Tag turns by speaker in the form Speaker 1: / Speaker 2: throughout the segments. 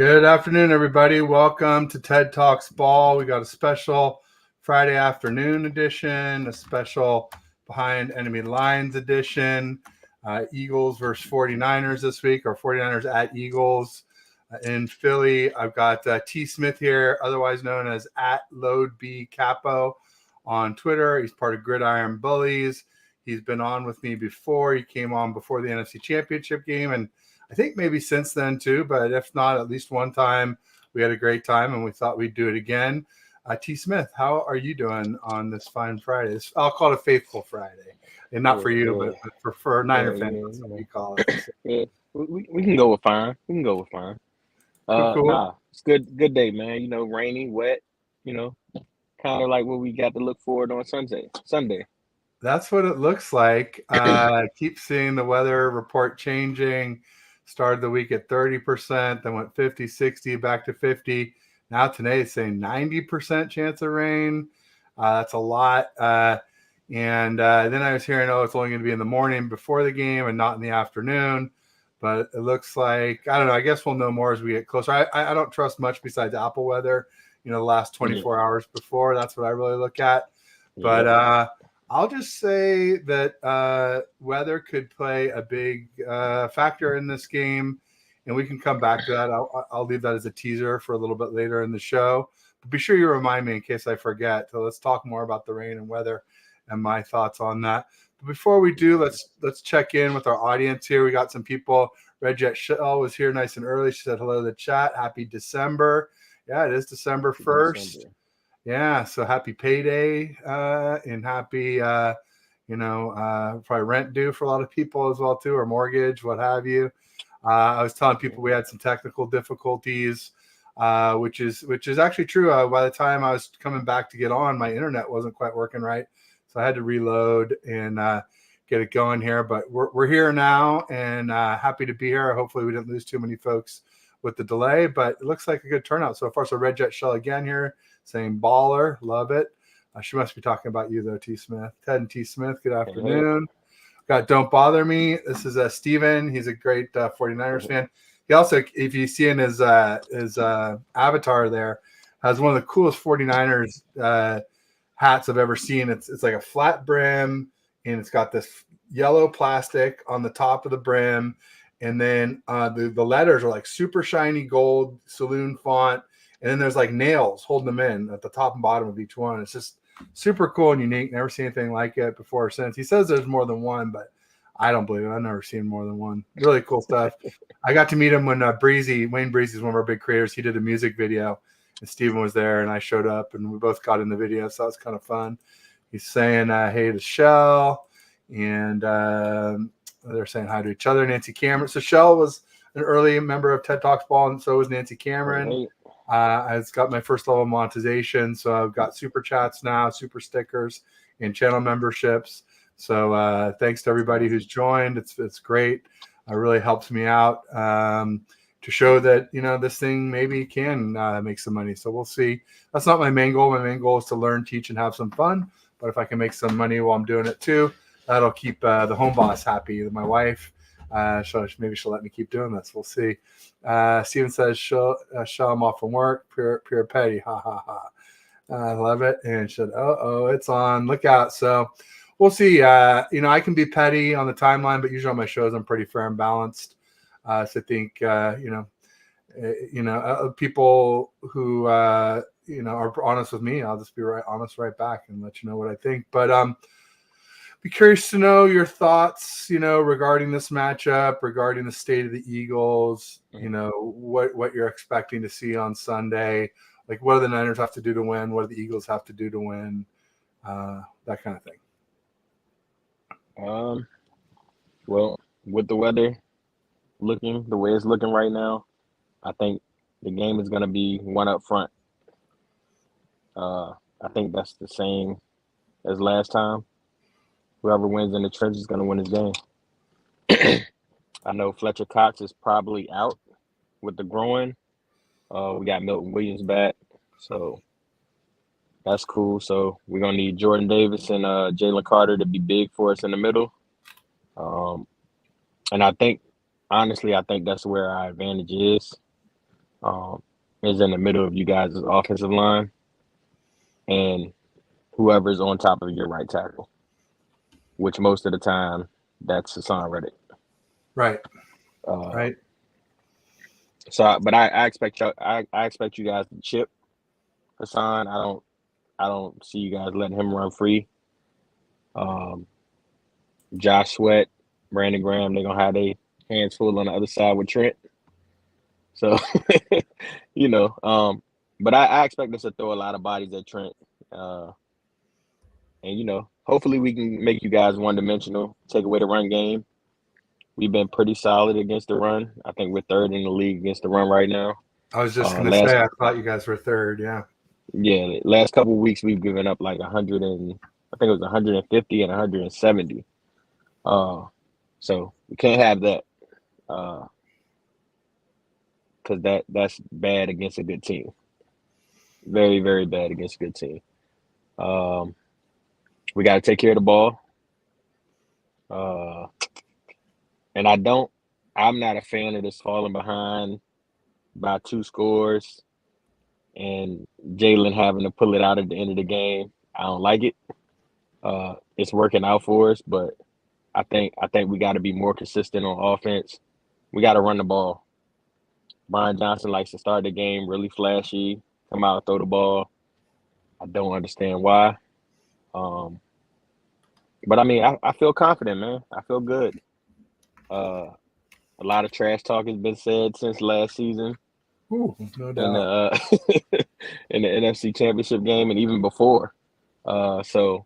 Speaker 1: Good afternoon, everybody. Welcome to TED Talks Ball. We got a special Friday afternoon edition, a special Behind Enemy Lines edition. Eagles versus 49ers this week, or 49ers at Eagles in Philly. I've got T. Smith here, otherwise known as at Load B Capo on Twitter. He's part of Gridiron Bullies. He's been on with me before. He came on before the NFC Championship game, and I think maybe since then too, but if not, at least one time we had a great time and we thought we'd do it again. T. Smith, how are you doing on this fine Friday? I'll call it a faithful Friday, and not for you, but for Niner fans, that's what we call it. So.
Speaker 2: Yeah, we can go with fine. We can go with fine.
Speaker 1: Cool.
Speaker 2: Nah, it's good day, man. You know, rainy, wet. You know, kind of like what we got to look forward on Sunday.
Speaker 1: That's what it looks like. Keep seeing the weather report changing. Started the week at 30%, then went 50, 60, back to 50. Now today it's saying 90% chance of rain. That's a lot. And then I was hearing, it's only going to be in the morning before the game and not in the afternoon. But it looks like, I don't know, I guess we'll know more as we get closer. I don't trust much besides Apple weather, the last 24 hours before. That's what I really look at. But I'll just say that weather could play a big factor in this game, and we can come back to that. I'll leave that as a teaser for a little bit later in the show. But be sure you remind me in case I forget. So let's talk more about the rain and weather and my thoughts on that. But before we do, let's check in with our audience here. We got some people. Red Jet Shell was here nice and early. She said hello to the chat. Happy December. Yeah, it is December 1st. Yeah, so happy payday and happy, probably rent due for a lot of people as well too, or mortgage, what have you. I was telling people we had some technical difficulties, which is actually true. By the time I was coming back to get on, my internet wasn't quite working right, so I had to reload and get it going here. But we're here now and happy to be here. Hopefully, we didn't lose too many folks with the delay, but it looks like a good turnout so far. So Red Jet Shell again here. Saying baller, love it. She must be talking about you though, T. Smith. Ted and T. Smith, good afternoon. Got Don't Bother Me. This is Steven. He's a great 49ers fan. He also, if you see in his avatar there, has one of the coolest 49ers hats I've ever seen. It's like a flat brim, and it's got this yellow plastic on the top of the brim, and then the letters are like super shiny gold saloon font. And then there's like nails holding them in at the top and bottom of each one. It's just super cool and unique. Never seen anything like it before or since. He says there's more than one, but I don't believe it. I've never seen more than one. Really cool stuff. I got to meet him when Wayne Breezy is one of our big creators. He did a music video, and Steven was there, and I showed up, and we both got in the video, so that was kind of fun. He's saying hey to Shell, and they're saying hi to each other. Nancy Cameron. So Shell was an early member of TED Talks Ball, and so was Nancy Cameron. I've got my first level monetization, so I've got super chats now, super stickers, and channel memberships. So thanks to everybody who's joined. It's great. It really helps me out to show that this thing maybe can make some money. So we'll see. That's not my main goal. My main goal is to learn, teach, and have some fun. But if I can make some money while I'm doing it too, that'll keep the home boss happy. My wife. Maybe she'll let me keep doing this. We'll see. Steven says, show him off from work. Pure petty. Ha, ha, ha. I love it. And she said, it's on. Look out. So we'll see. I can be petty on the timeline, but usually on my shows, I'm pretty fair and balanced. So I think, people who, are honest with me, I'll just be honest right back and let you know what I think. But, be curious to know your thoughts, regarding this matchup, regarding the state of the Eagles, what you're expecting to see on Sunday. Like, what do the Niners have to do to win? What do the Eagles have to do to win? That kind of thing.
Speaker 2: Well, with the weather looking the way it's looking right now, I think the game is going to be one up front. I think that's the same as last time. Whoever wins in the trenches is going to win his game. I know Fletcher Cox is probably out with the groin. We got Milton Williams back, so that's cool. So we're going to need Jordan Davis and Jalen Carter to be big for us in the middle. And I think, honestly, that's where our advantage is. is in the middle of you guys' offensive line and whoever's on top of your right tackle, which most of the time that's Hassan Reddick.
Speaker 1: Right.
Speaker 2: Uh,
Speaker 1: Right.
Speaker 2: but I expect I expect you guys to chip Hassan. I don't see you guys letting him run free. Um, Josh Sweat, Brandon Graham, they're gonna have their hands full on the other side with Trent. So you know, but I expect us to throw a lot of bodies at Trent. Uh, and hopefully we can make you guys one dimensional, take away the run game. We've been pretty solid against the run. I think we're third in the league against the run right now.
Speaker 1: I was just gonna
Speaker 2: Last
Speaker 1: say I thought you guys were third. Yeah.
Speaker 2: Yeah, last couple of weeks we've given up like 100 and I think it was 150 and 170. So we can't have that because that's bad against a good team. Very, very bad against a good team. We got to take care of the ball. And I'm not a fan of this falling behind by 2 scores and Jalen having to pull it out at the end of the game. I don't like it. It's working out for us, but I think we got to be more consistent on offense. We got to run the ball. Brian Johnson likes to start the game really flashy, come out, throw the ball. I don't understand why. But I mean, I feel confident, man. I feel good. A lot of trash talk has been said since last season
Speaker 1: Ooh, no
Speaker 2: in the
Speaker 1: doubt.
Speaker 2: in the NFC Championship game and even before. So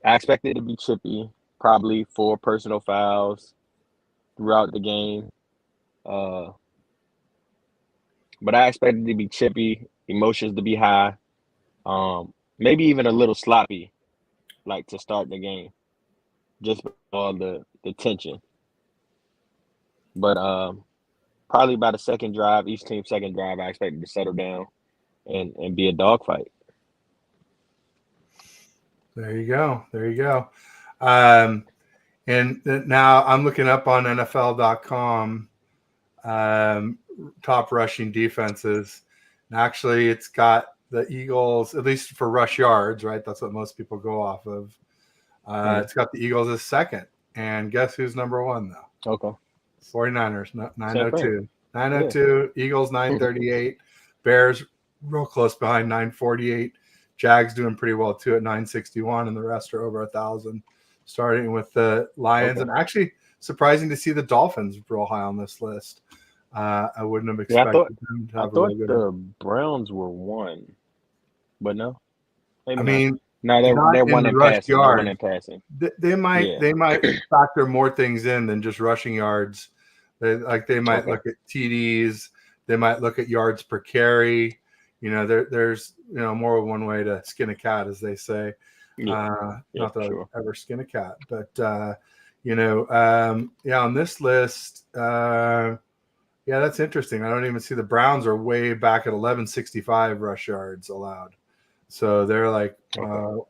Speaker 2: I expect it to be chippy, probably 4 personal fouls throughout the game. Uh, but I expect it to be chippy, emotions to be high, maybe even a little sloppy, like to start the game, just with all the tension. But probably by the second drive, each team's second drive, I expect it to settle down and be a dogfight.
Speaker 1: There you go. There you go. Um, and now I'm looking up on NFL.com top rushing defenses. And actually, it's got the Eagles, at least for rush yards, right? That's what most people go off of. It's got the Eagles as second. And guess who's number one, though?
Speaker 2: Okay.
Speaker 1: 49ers,
Speaker 2: Same thing.
Speaker 1: 902. 902, Eagles 938, Bears real close behind 948. Jags doing pretty well too at 961, and the rest are over 1,000. Starting with the Lions,
Speaker 2: Okay.
Speaker 1: and actually surprising to see the Dolphins real high on this list. I wouldn't have
Speaker 2: Yeah,
Speaker 1: expected them to
Speaker 2: I
Speaker 1: have a real
Speaker 2: thought
Speaker 1: good.
Speaker 2: the Browns were one, but no,
Speaker 1: I
Speaker 2: maybe not.
Speaker 1: mean,
Speaker 2: No,
Speaker 1: not
Speaker 2: they're
Speaker 1: in
Speaker 2: one
Speaker 1: the
Speaker 2: in
Speaker 1: rush
Speaker 2: passing. They're one
Speaker 1: yards.
Speaker 2: in passing.
Speaker 1: They might
Speaker 2: Yeah.
Speaker 1: factor more things in than just rushing yards. They might
Speaker 2: Okay.
Speaker 1: look at TDs. They might look at yards per carry. There's more than one way to skin a cat, as they say.
Speaker 2: Yeah. Yeah,
Speaker 1: Not
Speaker 2: for
Speaker 1: that I would
Speaker 2: sure.
Speaker 1: ever skin a cat, but on this list, yeah, that's interesting. I don't even see the Browns are way back at 1165 rush yards allowed, so they're like
Speaker 2: Okay.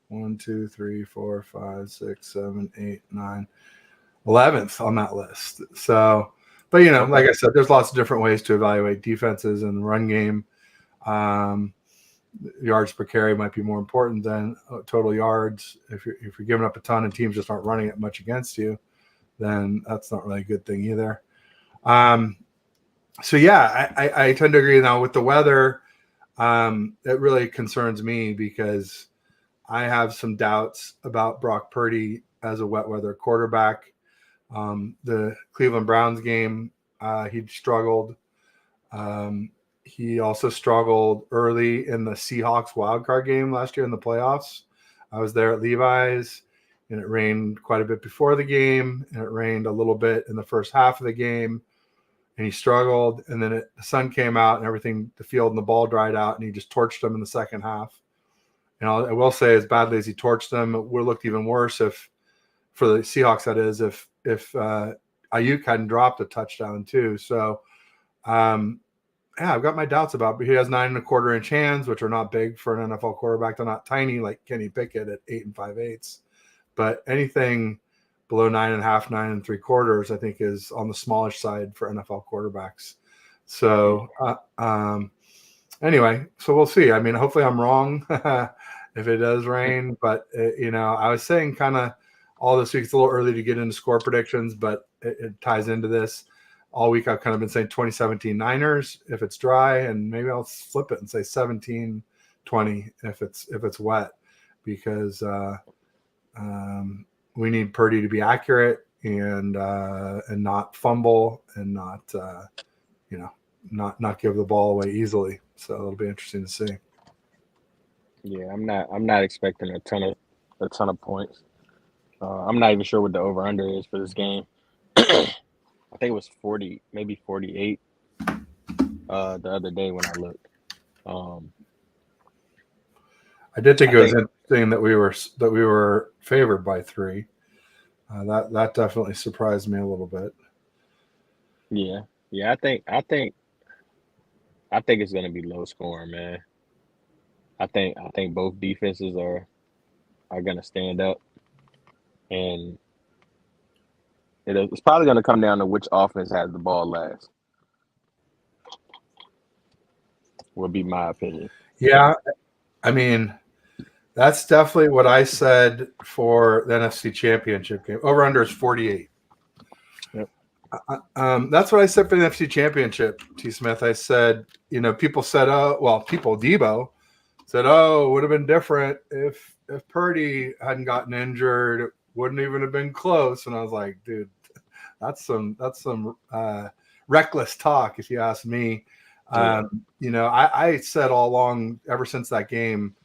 Speaker 1: 1, 2, 3, 4, 5, 6, 7, 8, 9, 11th on that list. So, but
Speaker 2: Okay.
Speaker 1: like I said, there's lots of different ways to evaluate defenses and the run game. Yards per carry might be more important than total yards. If you're giving up a ton and teams just aren't running it much against you, then that's not really a good thing either. So yeah, I tend to agree now with the weather. It really concerns me because I have some doubts about Brock Purdy as a wet weather quarterback. The Cleveland Browns game, he struggled. He also struggled early in the Seahawks wildcard game last year in the playoffs. I was there at Levi's, and it rained quite a bit before the game, and it rained a little bit in the first half of the game, and he struggled. And then the sun came out, and everything, the field and the ball dried out, and he just torched them in the second half. And I will say, as badly as he torched them, it would have looked even worse if, for the Seahawks, that is, if Ayuk hadn't dropped a touchdown too. So, yeah, I've got my doubts about, but he has 9.25-inch hands, which are not big for an NFL quarterback. They're not tiny like Kenny Pickett at 8 5/8, but anything below 9.5, 9 3/4, I think is on the smallish side for NFL quarterbacks. So anyway, so we'll see. I mean, hopefully I'm wrong if it does rain, but I was saying kind of all this week, it's a little early to get into score predictions, but it ties into this. All week I've kind of been saying 2017 Niners if it's dry, and maybe I'll flip it and say 17-20 if it's wet, because we need Purdy to be accurate and not fumble and not give the ball away easily. So it'll be interesting to see.
Speaker 2: Yeah, I'm not expecting a ton of points. I'm not even sure what the over under is for this game. I think it was 40, maybe 48 the other day when I looked.
Speaker 1: I did think it was interesting that we were favored by 3. That definitely surprised me a little bit.
Speaker 2: Yeah. I think it's going to be low scoring, man. I think both defenses are going to stand up, and it's probably going to come down to which offense has the ball last. Would be my opinion.
Speaker 1: Yeah, I mean, that's definitely what I said for the NFC Championship game. Over under is 48.
Speaker 2: Yep.
Speaker 1: That's what I said for the NFC Championship, T. Smith. I said, people said, Debo said, it would have been different if Purdy hadn't gotten injured. It wouldn't even have been close. And I was like, dude, that's some reckless talk, if you ask me.
Speaker 2: Yeah.
Speaker 1: I said all along, ever since that game,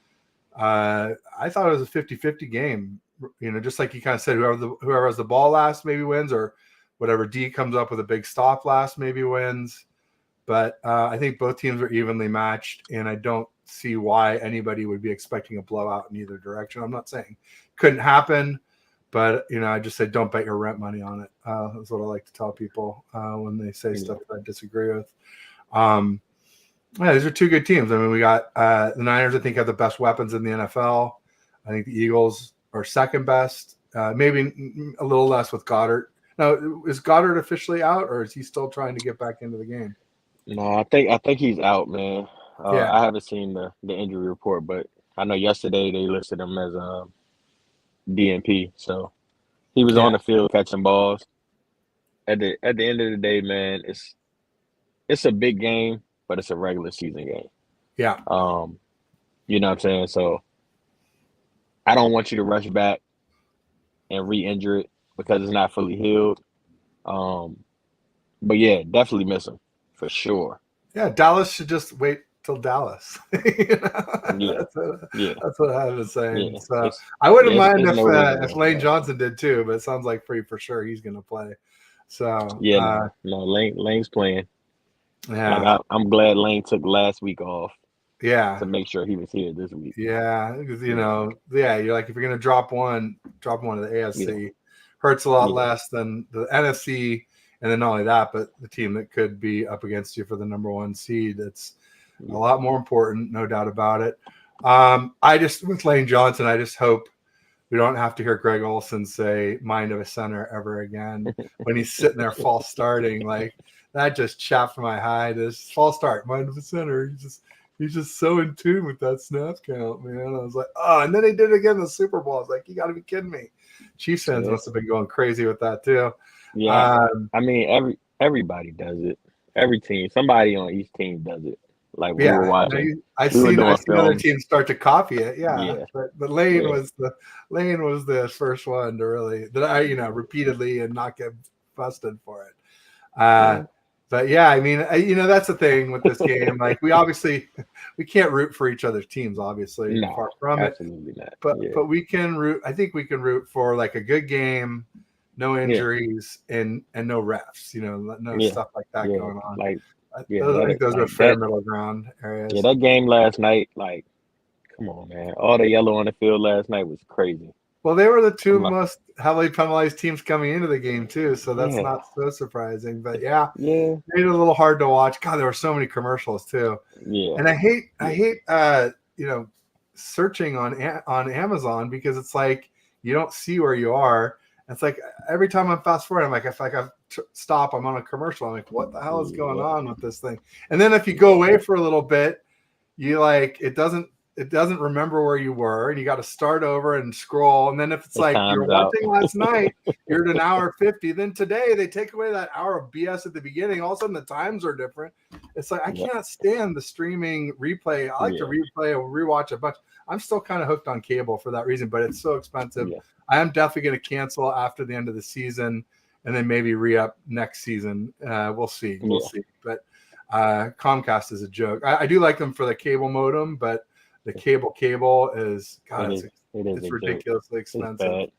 Speaker 1: I thought it was a 50-50 game. Just like you kind of said, whoever has the ball last maybe wins, or whatever D comes up with a big stop last maybe wins. But I think both teams are evenly matched, and I don't see why anybody would be expecting a blowout in either direction. I'm not saying couldn't happen, but I just say don't bet your rent money on it. That's what I like to tell people when they say stuff that I disagree with. These are two good teams. I mean, we got the Niners, I think, have the best weapons in the NFL. I think the Eagles are second best, maybe a little less with Goddard. Now, is Goddard officially out, or is he still trying to get back into the game?
Speaker 2: No, I think he's out, man.
Speaker 1: Yeah.
Speaker 2: I haven't seen the injury report, but I know yesterday they listed him as DNP. So he was on the field catching balls. At the end of the day, man, it's a big game, but it's a regular season game.
Speaker 1: Yeah.
Speaker 2: You know what I'm saying? So I don't want you to rush back and re-injure it because it's not fully healed. But yeah, definitely miss him for sure.
Speaker 1: Yeah, Dallas should just wait till Dallas.
Speaker 2: Yeah.
Speaker 1: That's what I was saying.
Speaker 2: Yeah.
Speaker 1: So I wouldn't mind if Lane
Speaker 2: that.
Speaker 1: Johnson did too, but it sounds like for sure he's going to play. So
Speaker 2: yeah, Lane's playing.
Speaker 1: Yeah,
Speaker 2: like I'm glad Lane took last week off.
Speaker 1: Yeah,
Speaker 2: to make sure he was here this week.
Speaker 1: Yeah, because you're like, if you're going to drop one to the AFC, hurts a lot less than the NFC. And then not only that, but the team that could be up against you for the number 1 seed. It's a lot more important, no doubt about it. With Lane Johnson, I just hope we don't have to hear Greg Olsen say mind of a center ever again when he's sitting there false starting. Like, that just chapped my hide. This false start, mind of a center. He's just so in tune with that snap count, man. I was like, and then he did it again in the Super Bowl. I was like, you got to be kidding me. Chiefs fans must have been going crazy with that too.
Speaker 2: Yeah, I mean, everybody does it. Every team, somebody on each team does it. Like we were watching.
Speaker 1: I've seen other teams start to copy it. Yeah. But Lane was the first one to really repeatedly and not get busted for it. But yeah, I mean, that's the thing with this game. Like, we can't root for each other's teams, obviously.
Speaker 2: No,
Speaker 1: far from
Speaker 2: absolutely
Speaker 1: it.
Speaker 2: Not.
Speaker 1: But we can root. I think we can root for like a good game, no injuries, and no refs. No stuff like that going on. I think those are fair middle ground areas.
Speaker 2: Yeah, that game last night, like, come on, man. All the yellow on the field last night was crazy.
Speaker 1: Well, they were the two most heavily penalized teams coming into the game too, so that's not so surprising. But made it a little hard to watch. God, there were so many commercials too.
Speaker 2: Yeah,
Speaker 1: and I hate searching on Amazon, because it's like you don't see where you are, It's like every time I'm fast forward, I'm like, if I stop, I'm on a commercial. I'm like, what the hell is going on with this thing? And then if you go away for a little bit, you like it doesn't remember where you were, and you got to start over and scroll. And then if it's like you're watching last night, you're at an hour 50. Then today they take away that hour of BS at the beginning. All of a sudden the times are different. It's like I can't stand the streaming replay. I like to replay or rewatch a bunch. I'm still kind of hooked on cable for that reason, but it's so expensive. I am definitely going to cancel after the end of the season and then maybe re-up next season. We'll see. We'll see. But Comcast is a joke. I do like them for the cable modem, but the cable is God, it's ridiculously expensive.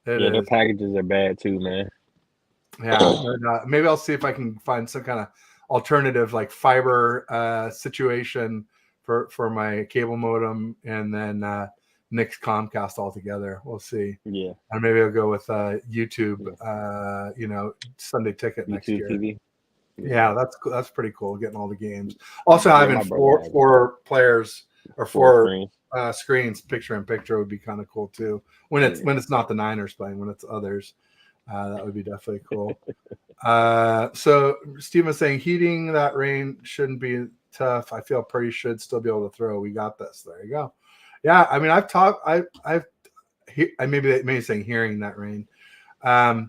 Speaker 2: Their packages are bad too, man.
Speaker 1: Yeah, maybe I'll see if I can find some kind of alternative like fiber situation for my cable modem, and then nix Comcast altogether. We'll see.
Speaker 2: Yeah,
Speaker 1: and maybe I'll go with YouTube. Sunday Ticket next year. TV. Yeah, that's pretty cool. Getting all the games. Also, having four players or four screens, picture in picture, would be kind of cool too. When it's not the Niners playing, when it's others, that would be definitely cool. So Steven was saying heating that rain shouldn't be tough. I feel Purdy should still be able to throw. We got this. There you go. Yeah, I mean, I maybe saying hearing that rain. I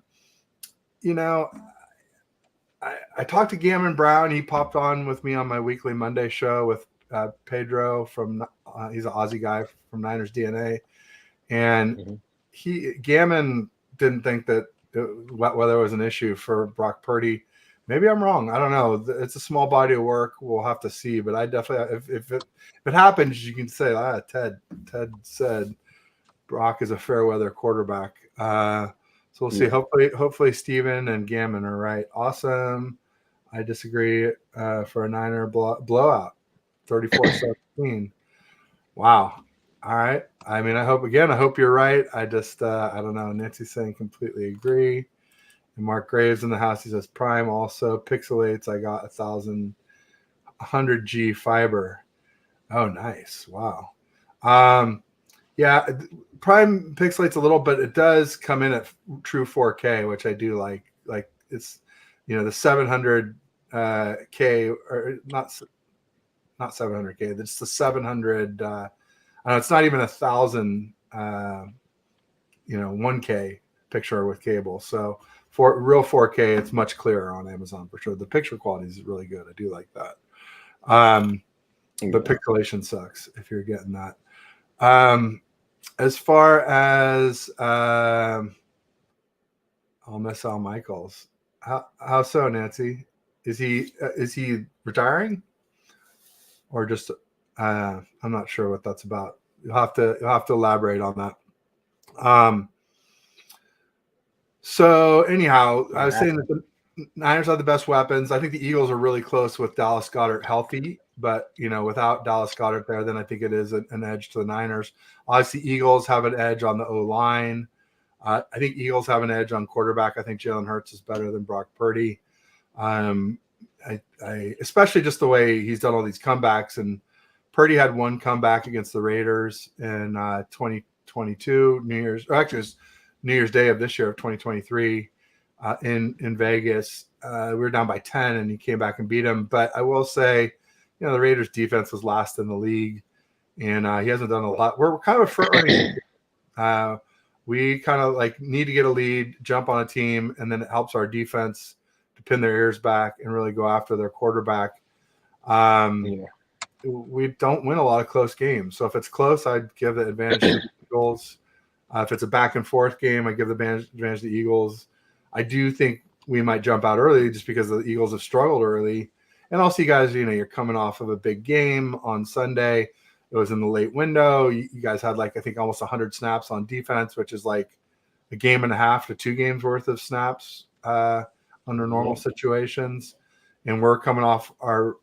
Speaker 1: talked to Gammon Brown. He popped on with me on my weekly Monday show with Pedro from he's an Aussie guy from Niners DNA, and Gammon didn't think that weather was an issue for Brock Purdy. Maybe I'm wrong. I don't know. It's a small body of work. We'll have to see. But I definitely, if it happens, you can say, Ted said Brock is a fair weather quarterback. So we'll see. Hopefully Steven and Gammon are right. Awesome. I disagree for a Niner blowout, 34-17. Wow. All right. I mean, I hope you're right. I just, I don't know. Nancy's saying completely agree. And Mark Graves in the house, he says Prime also pixelates. I got 1,100G fiber. Oh, nice. Wow. Yeah, Prime pixelates a little, but it does come in at true 4K, which I do like. Like it's, the 700K or not 700K. It's the 700. It's not even 1,000. 1K picture with cable. So for real 4K, it's much clearer on Amazon for sure. The picture quality is really good. I do like that. But pixelation sucks if you're getting that. As far as I'll miss Al Michaels. How so, Nancy? Is he retiring, or just I'm not sure what that's about. You'll have to elaborate on that. So anyhow, I was saying that the Niners have the best weapons. I think the Eagles are really close with Dallas Goedert healthy, but without Dallas Goedert there, then I think it is an edge to the Niners. Obviously, Eagles have an edge on the O-line. I think Eagles have an edge on quarterback. I think Jalen Hurts is better than Brock Purdy. I especially just the way he's done all these comebacks, and Purdy had one comeback against the Raiders in 2022 New Year's Day of this year of 2023 in Vegas. We were down by 10 and he came back and beat him. But I will say, the Raiders defense was last in the league, and he hasn't done a lot. We're kind of a front running. We kind of need to get a lead, jump on a team, and then it helps our defense to pin their ears back and really go after their quarterback. We don't win a lot of close games. So if it's close, I'd give the advantage to the Eagles. If it's a back and forth game, I give the advantage to the Eagles. I do think we might jump out early just because the Eagles have struggled early. And also, you guys, you're coming off of a big game on Sunday. It was in the late window. You guys had I think almost 100 snaps on defense, which is like a game and a half to 2 games worth of snaps under normal situations. And we're coming off our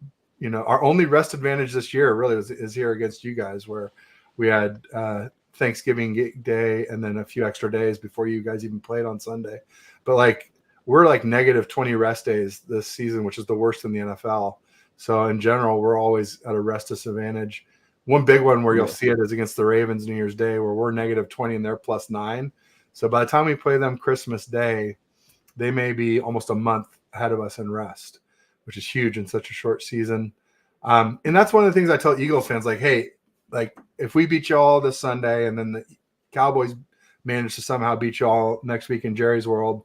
Speaker 1: only rest advantage this year really is here against you guys, where we had Thanksgiving Day and then a few extra days before you guys even played on Sunday. But we're negative 20 rest days this season, which is the worst in the NFL. So in general, we're always at a rest disadvantage. One big one where you'll see it is against the Ravens New Year's Day, where we're negative 20 and they're plus 9. So by the time we play them Christmas Day, they may be almost a month ahead of us in rest, which is huge in such a short season. And that's one of the things I tell Eagles fans, like, hey, like if we beat y'all this Sunday and then the Cowboys manage to somehow beat y'all next week in Jerry's world,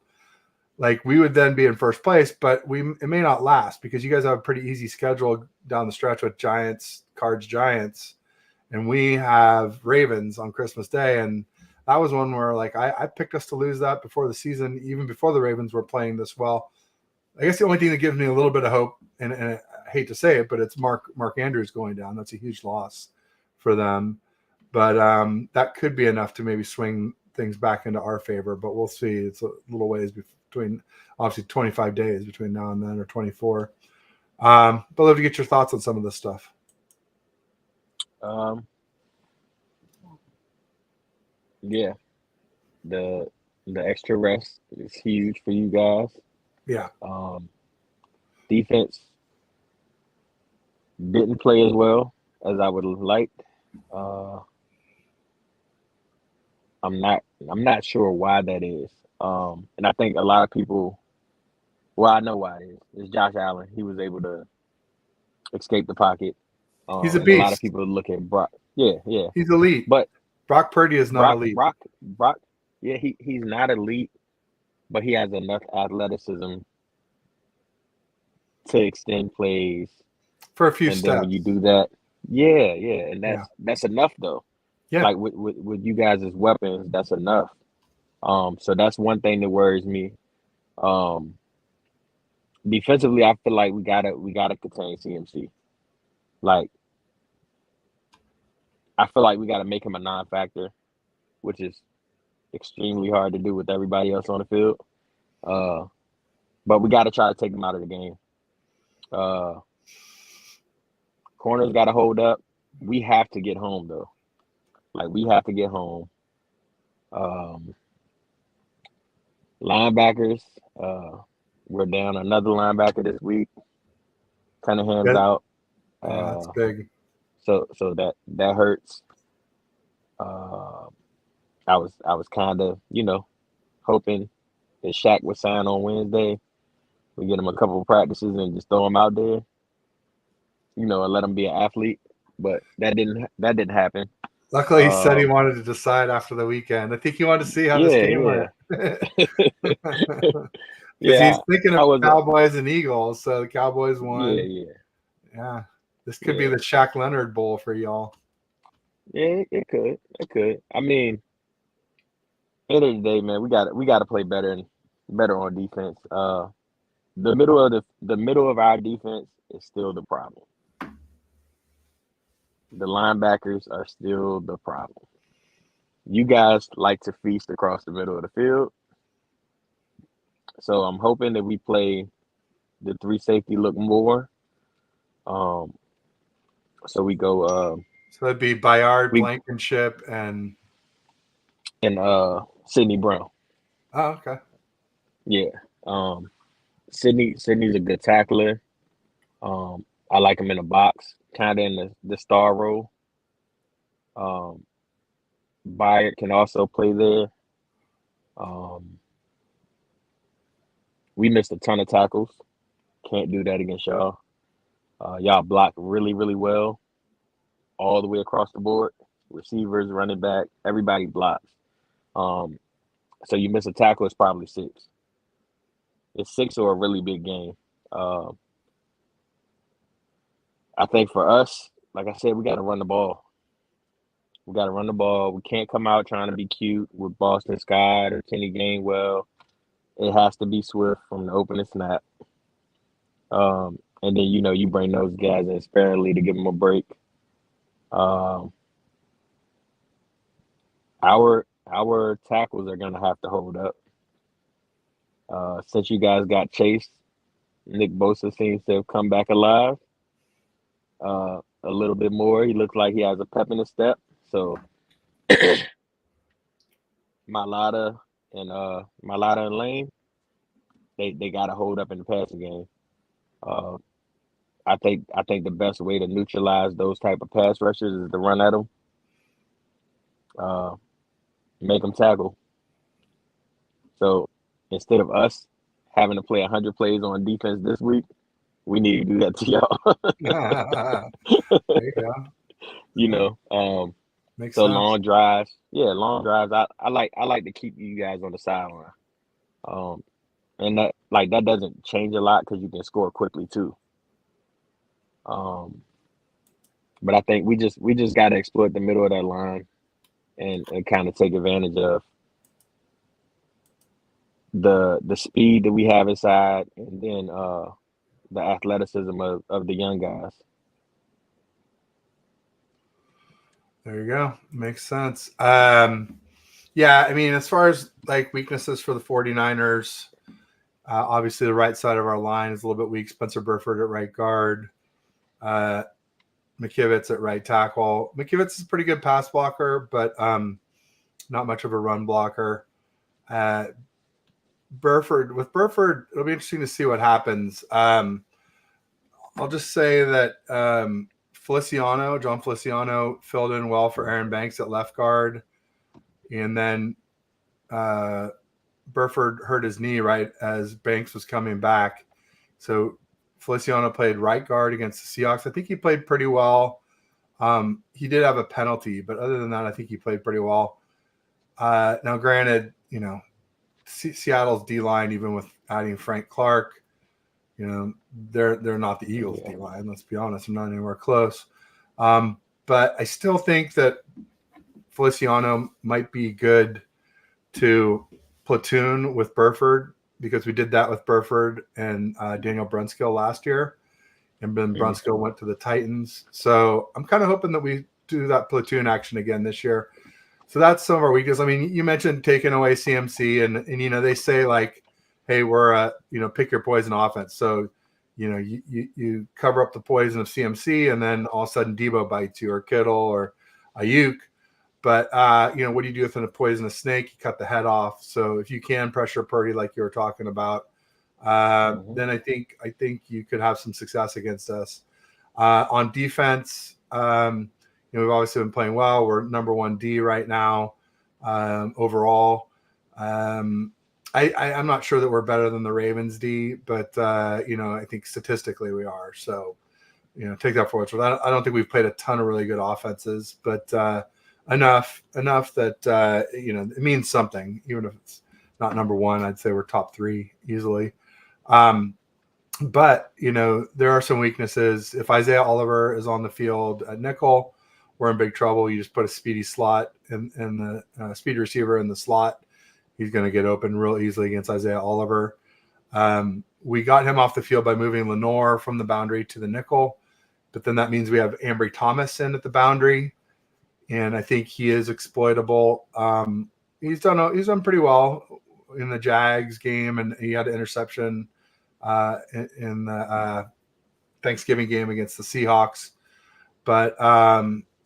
Speaker 1: like we would then be in first place, but it may not last because you guys have a pretty easy schedule down the stretch with Giants, Cards, Giants, and we have Ravens on Christmas Day. And that was one where like I picked us to lose that before the season, even before the Ravens were playing this well. I guess the only thing that gives me a little bit of hope, and I hate to say it, but it's Mark Andrews going down. That's a huge loss for them. But that could be enough to maybe swing things back into our favor. But we'll see. It's a little ways between, obviously, 25 days between now and then, or 24. But I'd love to get your thoughts on some of this stuff.
Speaker 2: Yeah, the extra rest is huge for you guys.
Speaker 1: Yeah.
Speaker 2: Defense didn't play as well as I would have liked. I'm not sure why that is. And I think a lot of people, well, I know why it is. It's Josh Allen. He was able to escape the pocket.
Speaker 1: He's a
Speaker 2: and a lot of
Speaker 1: beast.
Speaker 2: people look at Brock. Yeah.
Speaker 1: He's elite.
Speaker 2: But
Speaker 1: Brock Purdy is not elite.
Speaker 2: Brock, yeah, he's not elite, but he has enough athleticism to extend plays.
Speaker 1: For a few
Speaker 2: And
Speaker 1: steps.
Speaker 2: then when you do that, yeah, and that's enough though.
Speaker 1: Yeah.
Speaker 2: Like with you guys as weapons, that's enough. So that's one thing that worries me. Defensively, I feel like we gotta contain CMC. Like I feel like we gotta make him a non-factor, which is extremely hard to do with everybody else on the field. But we gotta try to take him out of the game. Corners gotta hold up. We have to get home though. Like we have to get home. Linebackers, we're down another linebacker this week. Cunningham's out.
Speaker 1: That's big.
Speaker 2: So that hurts. I was kind of hoping that Shaq would sign on Wednesday. We get him a couple of practices and just throw him out there, and let him be an athlete. But that didn't happen.
Speaker 1: Luckily, he said he wanted to decide after the weekend. I think he wanted to see how this game went. Because he's thinking of Cowboys and Eagles, so the Cowboys won. Yeah. This could be the Shaq Leonard Bowl for y'all.
Speaker 2: Yeah, it could. I mean, at the end of the day, man, we got to play better on defense. The middle of our defense is still the problem. The linebackers are still the problem. You guys like to feast across the middle of the field. So I'm hoping that we play the 3 safety look more. So we go.
Speaker 1: So it'd be Bayard, Blankenship, and
Speaker 2: Sidney Brown.
Speaker 1: Oh, okay.
Speaker 2: Yeah. Sidney's a good tackler. I like him in the box, kind of in the star role. Bayard can also play there. We missed a ton of tackles. Can't do that against y'all. Y'all block really, really well all the way across the board. Receivers, running back, everybody blocks. So you miss a tackle, it's probably 6. It's 6 or a really big game. I think for us, like I said, we got to run the ball. We can't come out trying to be cute with Boston Scott or Kenny Gainwell. It has to be Swift from the opening snap. And then, you bring those guys in sparingly to give them a break. Our tackles are going to have to hold up. Since you guys got chased, Nick Bosa seems to have come back alive a little bit more. He looks like he has a pep in his step. So Malata and Lane, they got to hold up in the passing game. I think the best way to neutralize those type of pass rushers is to run at them, make them tackle. So instead of us having to play 100 plays on defense this week, we need to do that to y'all.
Speaker 1: There you go.
Speaker 2: you
Speaker 1: Yeah,
Speaker 2: know.
Speaker 1: makes
Speaker 2: So
Speaker 1: sense.
Speaker 2: long drives, yeah, long drives. I like to keep you guys on the sideline. Um, and that doesn't change a lot because you can score quickly too. Um, but I think we just got to exploit the middle of that line and kind of take advantage of the speed that we have inside, and then the athleticism of the young guys.
Speaker 1: There you go. Makes sense. Yeah, I mean, as far as like weaknesses for the 49ers, obviously the right side of our line is a little bit weak. Spencer Burford at right guard. Uh, McKivitz at right tackle. McKivitz is a pretty good pass blocker, but not much of a run blocker. Burford, it'll be interesting to see what happens. I'll just say that John Feliciano filled in well for Aaron Banks at left guard, and then Burford hurt his knee right as Banks was coming back. So Feliciano played right guard against the Seahawks. I think he played pretty well. He did have a penalty, but other than that, I think he played pretty well. Now, granted, Seattle's D line, even with adding Frank Clark, they're not the Eagles D line. Let's be honest, they're not anywhere close. But I still think that Feliciano might be good to platoon with Burford because we did that with Burford and Daniel Brunskill last year, and then Brunskill went to the Titans. So I'm kind of hoping that we do that platoon action again this year. So that's some of our weaknesses. I mean, you mentioned taking away CMC, and they say like, hey, we're a pick your poison offense. So you cover up the poison of CMC, and then all of a sudden Debo bites you, or Kittle, or Ayuk. But what do you do with a poisonous snake? You cut the head off. So if you can pressure Purdy like you were talking about, then I think you could have some success against us. On defense, we've obviously been playing well. We're number 1 D right now overall. I'm not sure that we're better than the Ravens D, but I think statistically we are. So take that for what's worth. I don't think we've played a ton of really good offenses, but enough that it means something. Even if it's not number 1, I'd say we're top 3 easily. But there are some weaknesses. If Isaiah Oliver is on the field at nickel, we're in big trouble. You just put a speedy slot and the speed receiver in the slot. He's going to get open real easily against Isaiah Oliver. We got him off the field by moving Lenore from the boundary to the nickel, but then that means we have Ambry Thomas in at the boundary, and I think he is exploitable. He's done pretty well in the Jags game, and he had an interception in the Thanksgiving game against the Seahawks. But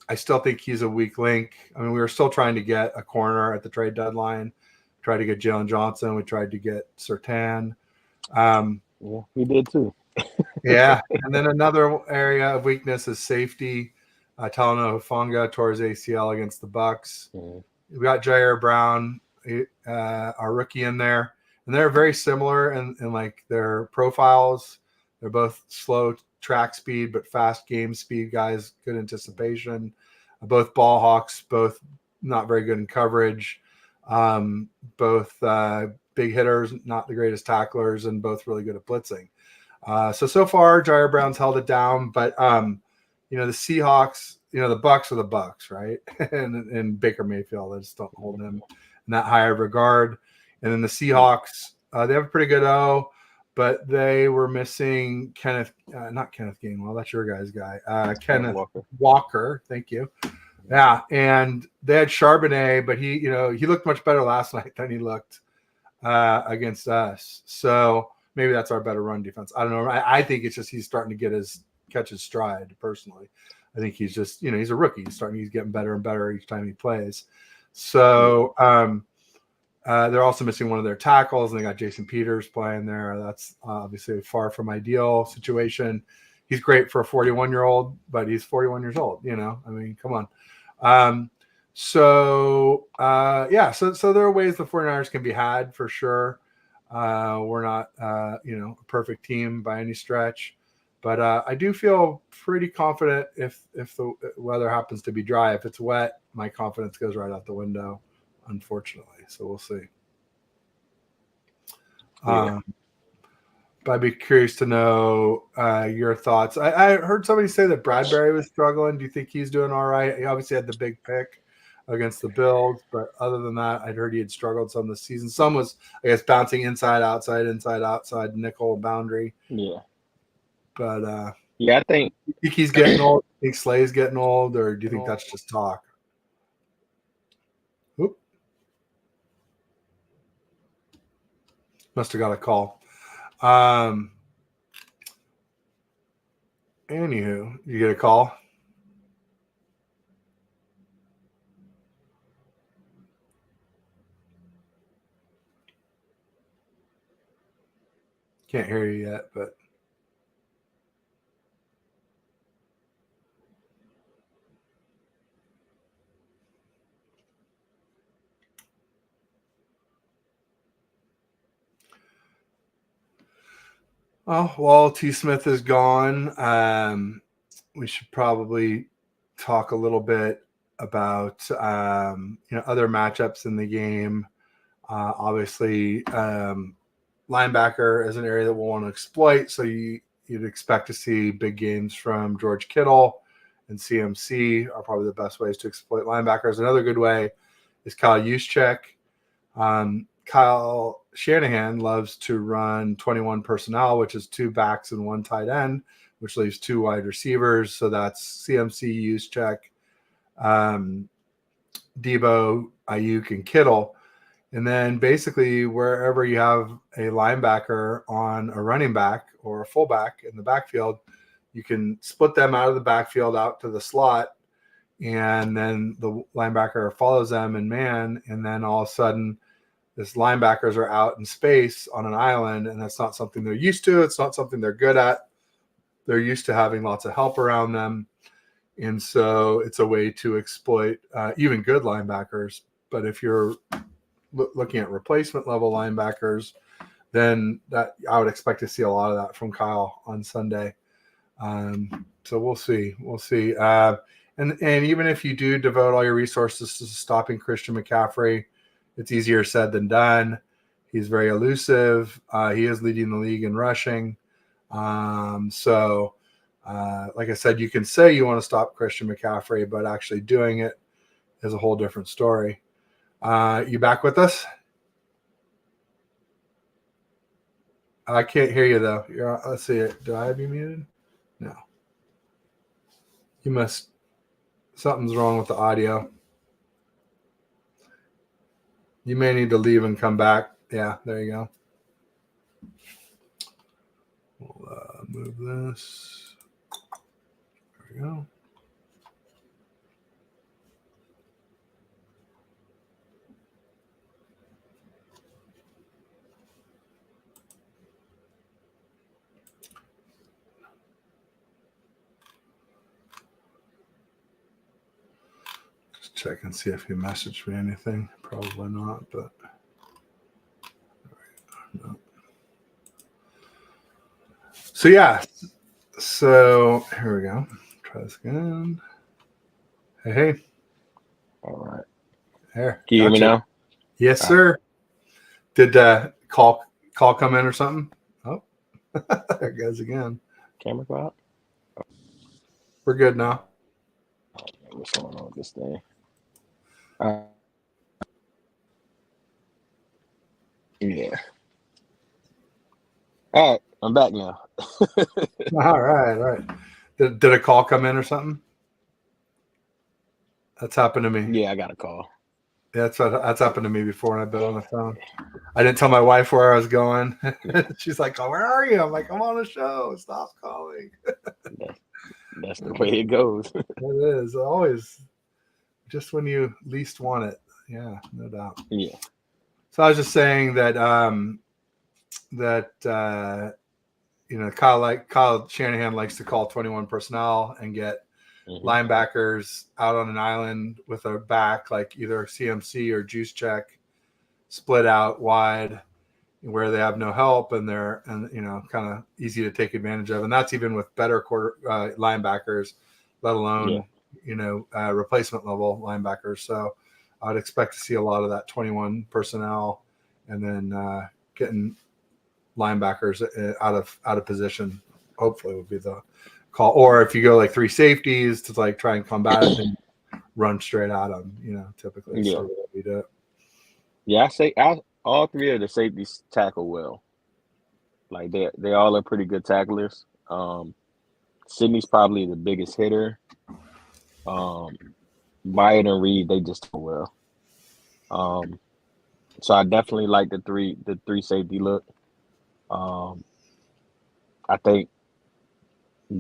Speaker 1: I still think he's a weak link. I mean, we were still trying to get a corner at the trade deadline. Tried to get Jalen Johnson. We tried to get Surtain.
Speaker 2: Yeah, we did too.
Speaker 1: Yeah. And then another area of weakness is safety. Talanoa Hufanga tore his ACL against the Bucks. We got Jair Brown, our rookie, in there. And they're very similar in like their profiles. They're both slow track speed, but fast game speed guys, good anticipation. Both ball hawks, both not very good in coverage. Both big hitters, not the greatest tacklers, and both really good at blitzing. So far, Jair Brown's held it down, but the Seahawks, the Bucks are the Bucks, right? and Baker Mayfield, I just don't hold him in that high of regard. And then the Seahawks, they have a pretty good O, but they were missing not Kenneth Gainwell, that's your guy's guy, Kenneth Walker. Thank you. Yeah, and they had Charbonnet, but he looked much better last night than he looked against us. So maybe that's our better run defense. I don't know. I think it's just he's starting to catch his stride. Personally, I think he's just he's a rookie. He's getting better and better each time he plays. So they're also missing one of their tackles, and they got Jason Peters playing there. That's obviously a far from ideal situation. He's great for a 41-year-old, but he's 41 years old. I mean, come on. So so there are ways the 49ers can be had for sure. We're not a perfect team by any stretch, but I do feel pretty confident if the weather happens to be dry. If it's wet, my confidence goes right out the window, unfortunately. So we'll see.
Speaker 2: Yeah.
Speaker 1: But I'd be curious to know your thoughts. I heard somebody say that Bradbury was struggling. Do you think he's doing all right? He obviously had the big pick against the Bills, but other than that, I'd heard he had struggled some this season. Some was, I guess, bouncing inside, outside, nickel boundary.
Speaker 2: Yeah.
Speaker 1: But
Speaker 2: Yeah, I think
Speaker 1: you think he's getting old? Do you think Slay's getting old, or do you think that's just talk? Oop. Must have got a call. Anywho, you get a call? Can't hear you yet, but oh, while T. Smith is gone, we should probably talk a little bit about other matchups in the game. Obviously, linebacker is an area that we'll want to exploit. So you'd expect to see big games from George Kittle and CMC are probably the best ways to exploit linebackers. Another good way is Kyle Juszczyk. Kyle Shanahan loves to run 21 personnel, which is 2 backs and 1 tight end, which leaves 2 wide receivers. So that's CMC, Juszczyk, Debo, Ayuk, and Kittle. And then basically wherever you have a linebacker on a running back or a fullback in the backfield, you can split them out of the backfield out to the slot, and then the linebacker follows them in man, and then all of a sudden this linebackers are out in space on an island, and that's not something they're used to. It's not something they're good at. They're used to having lots of help around them. And so it's a way to exploit even good linebackers. But if you're looking at replacement level linebackers, then that I would expect to see a lot of that from Kyle on Sunday. So we'll see. And even if you do devote all your resources to stopping Christian McCaffrey, it's easier said than done. He's very elusive. He is leading the league in rushing. So like I said, you can say you want to stop Christian McCaffrey, but actually doing it is a whole different story. You back with us? I can't hear you though. Let's see it. Do I have you muted? No. You must. Something's wrong with the audio. You may need to leave and come back. Yeah, there you go. We'll move this. There we go. Just check and see if he messaged me anything. Probably not, but no. So yeah. So here we go. Try this again. Hey.
Speaker 2: All right.
Speaker 1: Here.
Speaker 2: Can you hear me now?
Speaker 1: Yes, sir. Did call come in or something? Oh, there it goes again.
Speaker 2: Camera cloud?
Speaker 1: We're good now.
Speaker 2: What's going on with this thing? Yeah. All right, I'm back now.
Speaker 1: All right. Did a call come in or something? That's happened to me.
Speaker 2: Yeah, I got a call.
Speaker 1: Yeah, that's happened to me before when I've been on the phone. I didn't tell my wife where I was going. She's like, "Oh, where are you?" I'm like, "I'm on a show. Stop calling."
Speaker 2: That's the way it goes.
Speaker 1: It is always just when you least want it. Yeah, no doubt.
Speaker 2: Yeah.
Speaker 1: So I was just saying that Kyle Shanahan likes to call 21 personnel and get linebackers out on an island with a back, like either CMC or juice check, split out wide where they have no help and they're kind of easy to take advantage of. And that's even with better linebackers, let alone replacement level linebackers. So I'd expect to see a lot of that 21 personnel, and then getting linebackers out of position. Hopefully, would be the call. Or if you go like three safeties to like try and combat it, then run straight at them. Typically,
Speaker 2: Yeah.
Speaker 1: so we do it.
Speaker 2: Yeah, all three of the safeties tackle well. Like they all are pretty good tacklers. Sydney's probably the biggest hitter. Byatt and Reed, they just do well. So I definitely like the three safety look. I think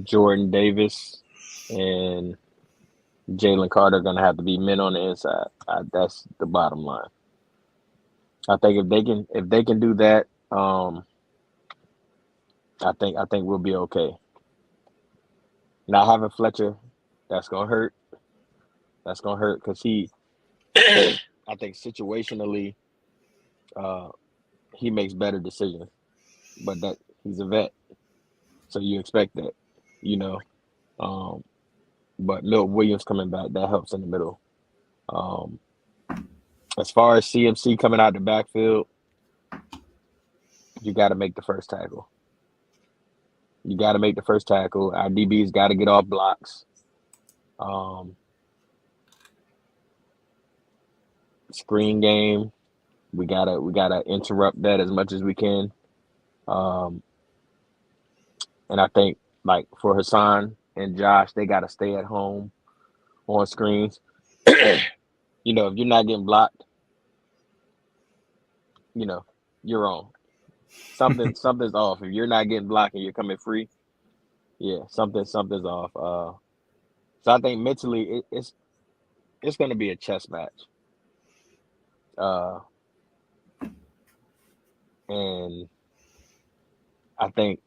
Speaker 2: Jordan Davis and Jalen Carter are gonna have to be men on the inside. That's the bottom line. I think if they can do that, I think we'll be okay. Not having Fletcher, that's gonna hurt. That's gonna hurt because he, I think situationally, he makes better decisions. But that he's a vet, so you expect that, But Milt Williams coming back, that helps in the middle. As far as CMC coming out the backfield, you got to make the first tackle. You got to make the first tackle. Our DBs got to get off blocks. Screen game, we gotta interrupt that as much as we can. And I think like for Hassan and Josh, they gotta stay at home on screens. If you're not getting blocked, you're wrong. Something's off. If you're not getting blocked and you're coming free, yeah, something's off. So I think mentally it's going to be a chess match. And I think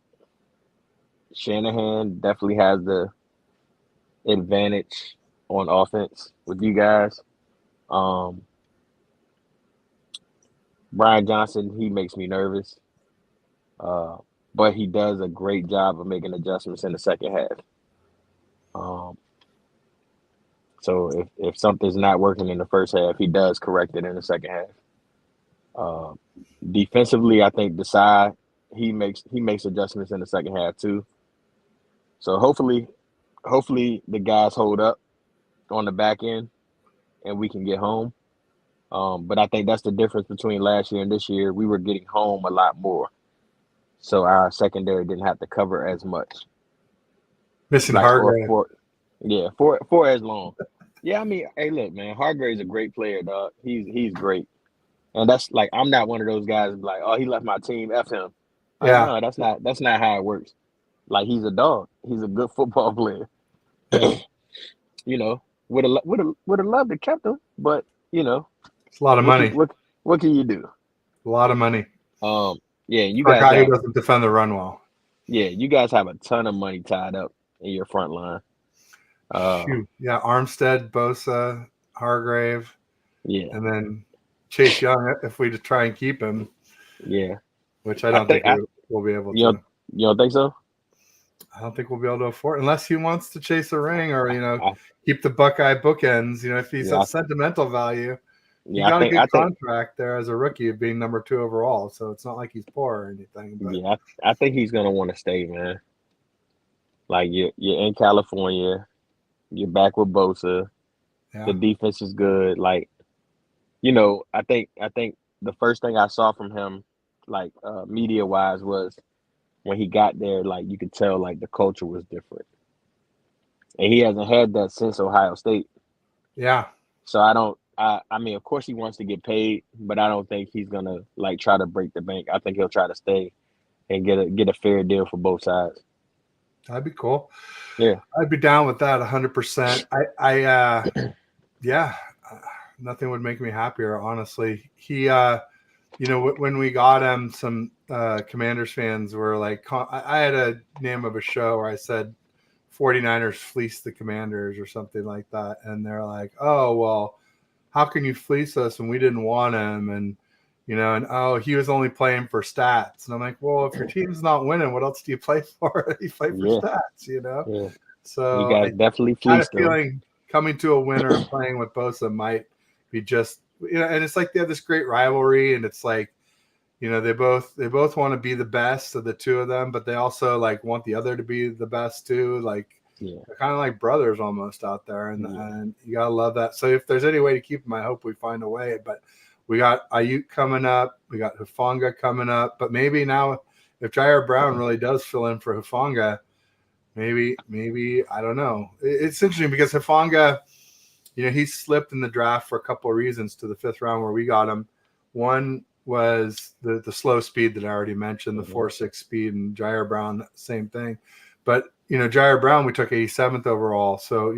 Speaker 2: Shanahan definitely has the advantage on offense with you guys. Brian Johnson, he makes me nervous. But he does a great job of making adjustments in the second half. So if something's not working in the first half, he does correct it in the second half. Defensively, I think Desai, he makes adjustments in the second half too. So hopefully the guys hold up on the back end and we can get home. But I think that's the difference between last year and this year. We were getting home a lot more, so our secondary didn't have to cover as much.
Speaker 1: Missing Hargrave.
Speaker 2: For as long. Yeah, I mean, hey, look, man, Hargrave's a great player, dog. He's great, and that's like I'm not one of those guys like, oh, he left my team, F him. Like,
Speaker 1: yeah,
Speaker 2: no, that's not how it works. Like he's a dog. He's a good football player. Would have loved to kept him, but
Speaker 1: it's a lot of money.
Speaker 2: What can you do?
Speaker 1: A lot of money.
Speaker 2: Yeah, you
Speaker 1: For
Speaker 2: guys
Speaker 1: a guy who doesn't defend the run well.
Speaker 2: Yeah, you guys have a ton of money tied up in your front line.
Speaker 1: Yeah, Armstead, Bosa, Hargrave.
Speaker 2: Yeah,
Speaker 1: and then Chase Young if we just try and keep him.
Speaker 2: Yeah,
Speaker 1: which I don't think we'll be able to.
Speaker 2: You don't think so?
Speaker 1: I don't think we'll be able to afford unless he wants to chase a ring or keep the Buckeye bookends. If he's a sentimental value, he got a good contract there as a rookie of being number 2 overall. So it's not like he's poor or anything. But.
Speaker 2: Yeah, I think he's gonna want to stay, man. Like you're in California, you're back with Bosa. Yeah. The defense is good. Like, I think the first thing I saw from him, like media wise, was when he got there. Like you could tell, like the culture was different, and he hasn't had that since Ohio State.
Speaker 1: Yeah.
Speaker 2: So I mean, of course he wants to get paid, but I don't think he's gonna like try to break the bank. I think he'll try to stay and get a fair deal for both sides.
Speaker 1: That'd be cool.
Speaker 2: Yeah,
Speaker 1: I'd be down with that 100%. Nothing would make me happier, honestly. He, when we got him, some Commanders fans were like, I had a name of a show where I said 49ers fleeced the Commanders or something like that, and they're like, oh well, how can you fleece us and we didn't want him, and and oh, he was only playing for stats, and I'm like, well, if your team's not winning, what else do you play for? You play for
Speaker 2: Yeah.
Speaker 1: stats,
Speaker 2: Yeah. You
Speaker 1: So
Speaker 2: guys
Speaker 1: I
Speaker 2: definitely
Speaker 1: had a
Speaker 2: fleeced them.
Speaker 1: feeling coming to a winner and playing with Bosa might be just, and it's like they have this great rivalry, and it's like, they both want to be the best of the two of them, but they also like want the other to be the best too. Like they're kind of like brothers almost out there, and you gotta love that. So if there's any way to keep them, I hope we find a way. But we got Ayuk coming up, we got Hufanga coming up, but maybe now if Jair Brown really does fill in for Hufanga, maybe I don't know. It's interesting because Hufanga, he slipped in the draft for a couple of reasons to the 5th round where we got him. One was the slow speed that I already mentioned, the 4.6 speed, and Jair Brown, same thing. But Jair Brown, we took 87th overall, so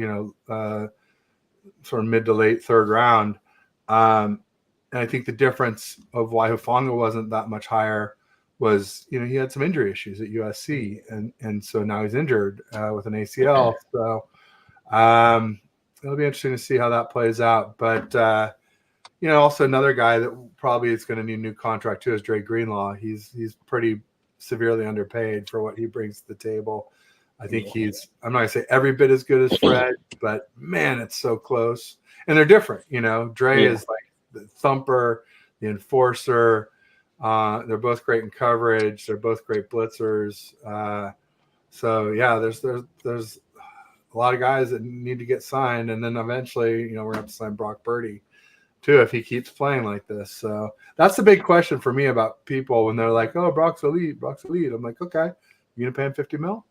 Speaker 1: sort of mid to late 3rd round. And I think the difference of why Hufanga wasn't that much higher was he had some injury issues at USC, and so now he's injured with an ACL. So it'll be interesting to see how that plays out. But also another guy that probably is going to need a new contract too is Dre Greenlaw. He's pretty severely underpaid for what he brings to the table. I think I'm not going to say every bit as good as Fred, but man, it's so close. And they're different. Dre is like the thumper, the enforcer. They're both great in coverage. They're both great blitzers. So yeah, there's a lot of guys that need to get signed, and then eventually, we're gonna have to sign Brock Purdy too if he keeps playing like this. So that's the big question for me about people when they're like, "Oh, Brock's elite, Brock's elite." I'm like, "Okay, you gonna pay him $50 million?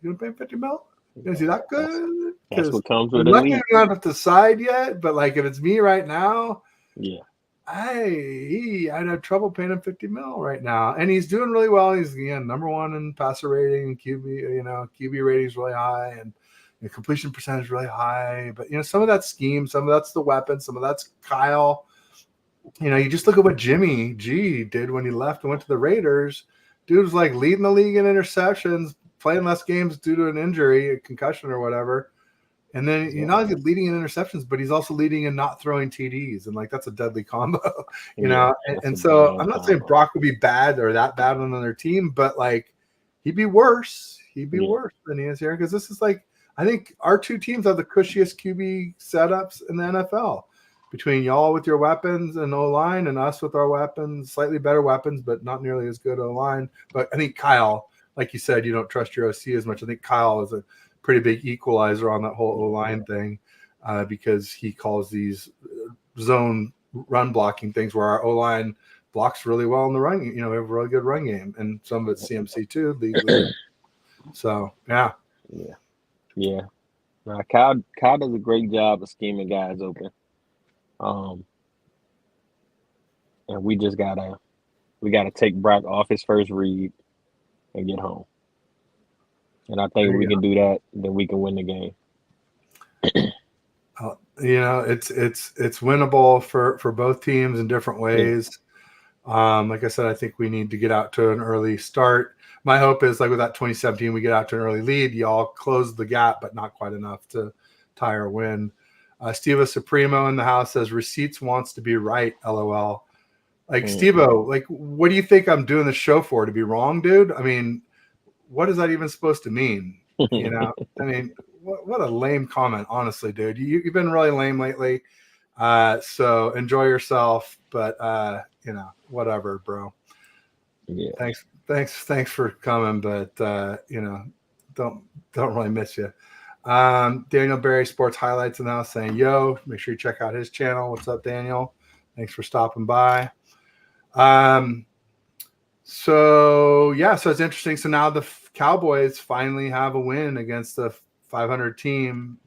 Speaker 1: You gonna pay him $50 million? Is he that good?"
Speaker 2: That's what comes with
Speaker 1: I'm lucky
Speaker 2: elite.
Speaker 1: we don't have to decide yet, but like if it's me right now, I'd have trouble paying him $50 million right now, and he's doing really well. He's number 1 in passer rating and QB. QB rating is really high, and completion percentage really high. But some of that scheme, some of that's the weapon, some of that's Kyle. You just look at what Jimmy G did when he left and went to the Raiders. Dude was like leading the league in interceptions, playing less games due to an injury, a concussion or whatever. And then he's not only leading in interceptions, but he's also leading in not throwing TDs. And like, that's a deadly combo, And so I'm not saying Brock would be bad or that bad on another team, but like he'd be worse. He'd be worse than he is here. Cause this is like, I think our two teams have the cushiest QB setups in the NFL between y'all with your weapons and O-line and us with our weapons, slightly better weapons, but not nearly as good O-line. But I think Kyle, like you said, you don't trust your OC as much. I think Kyle is a pretty big equalizer on that whole O-line thing because he calls these zone run blocking things where our O-line blocks really well in the run. We have a really good run game, and some of it's CMC too. So, yeah.
Speaker 2: Kyle does a great job of scheming guys open. And we just gotta take Brock off his first read and get home. And I think if we can do that, then we can win the game.
Speaker 1: It's winnable for both teams in different ways. Like I said, I think we need to get out to an early start. My hope is like with that 2017, we get out to an early lead. Y'all close the gap, but not quite enough to tie or win. Steve Supremo in the house says Receipts wants to be right. LOL. Like Steve-O, like, what do you think I'm doing the show for? To be wrong, dude? I mean, what is that even supposed to mean? I mean, what a lame comment, honestly, dude. You've been really lame lately. So enjoy yourself, but whatever, bro.
Speaker 2: Yeah.
Speaker 1: Thanks for coming, but don't really miss you. Daniel Berry Sports Highlights in the house saying, yo, make sure you check out his channel. What's up, Daniel? Thanks for stopping by. So it's interesting. So now the Cowboys finally have a win against the 500 team,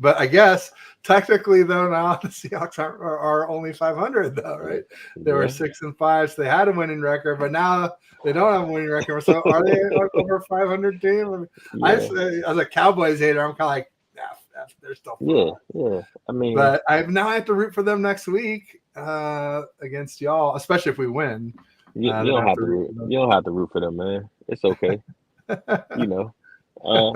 Speaker 1: but I guess technically though now the Seahawks are only 500 though, right? They were 6-5, so they had a winning record, but now they don't have a winning record. So are they over 500 team? I as a Cowboys hater, I'm kind of like, they're still fun.
Speaker 2: Yeah. I mean,
Speaker 1: but I have to root for them next week against y'all, especially if we win.
Speaker 2: You don't have to root. You don't have to root for them, man. It's okay. Nah,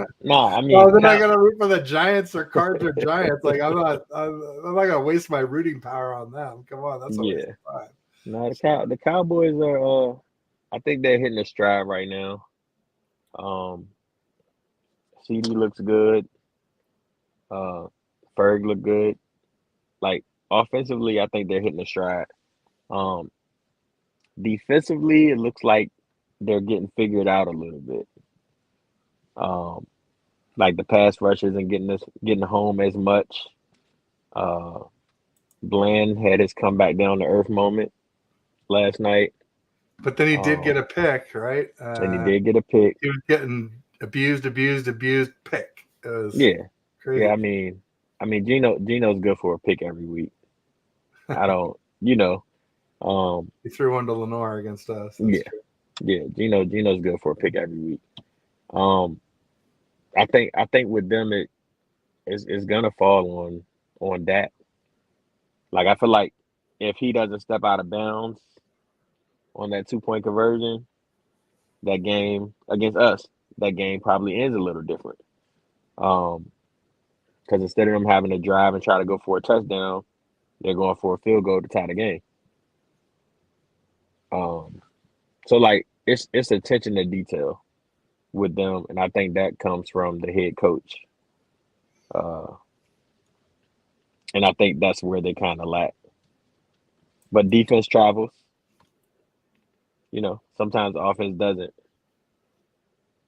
Speaker 2: I
Speaker 1: Well,
Speaker 2: mean,
Speaker 1: then I gotta root for the Giants or Cards or Giants. Like I'm not gonna waste my rooting power on them. Come on, that's a waste
Speaker 2: yeah.
Speaker 1: of time.
Speaker 2: No,
Speaker 1: So,
Speaker 2: the Cowboys are. I think they're hitting a stride right now. Um, CD looks good. Uh, Ferg look good. Like offensively, I think they're hitting a stride. Um, Defensively, it looks like they're getting figured out a little bit. Um, like the pass rush isn't getting home as much. Uh, Bland had his come back down to earth moment last night.
Speaker 1: but then he did get
Speaker 2: Um,
Speaker 1: a pick, right?
Speaker 2: and he did get a pick.
Speaker 1: He was getting abused. Pick. It was
Speaker 2: Yeah, yeah.
Speaker 1: crazy.
Speaker 2: I mean, Gino's good for a pick every week. I don't, you know, um,
Speaker 1: He threw one to Lenore against us. That's
Speaker 2: yeah,
Speaker 1: true.
Speaker 2: yeah. Gino's good for a pick every week. Um, I think with them it's gonna fall on that. Like I feel like if he doesn't step out of bounds on that 2 point conversion, that game against us, that game probably ends a little different. Um, because instead of them having to drive and try to go for a touchdown, they're going for a field goal to tie the game. Um, so like it's attention to detail with them, and I think that comes from the head coach. Uh, and I think that's where they kind of lack. But defense travels. Sometimes the offense doesn't.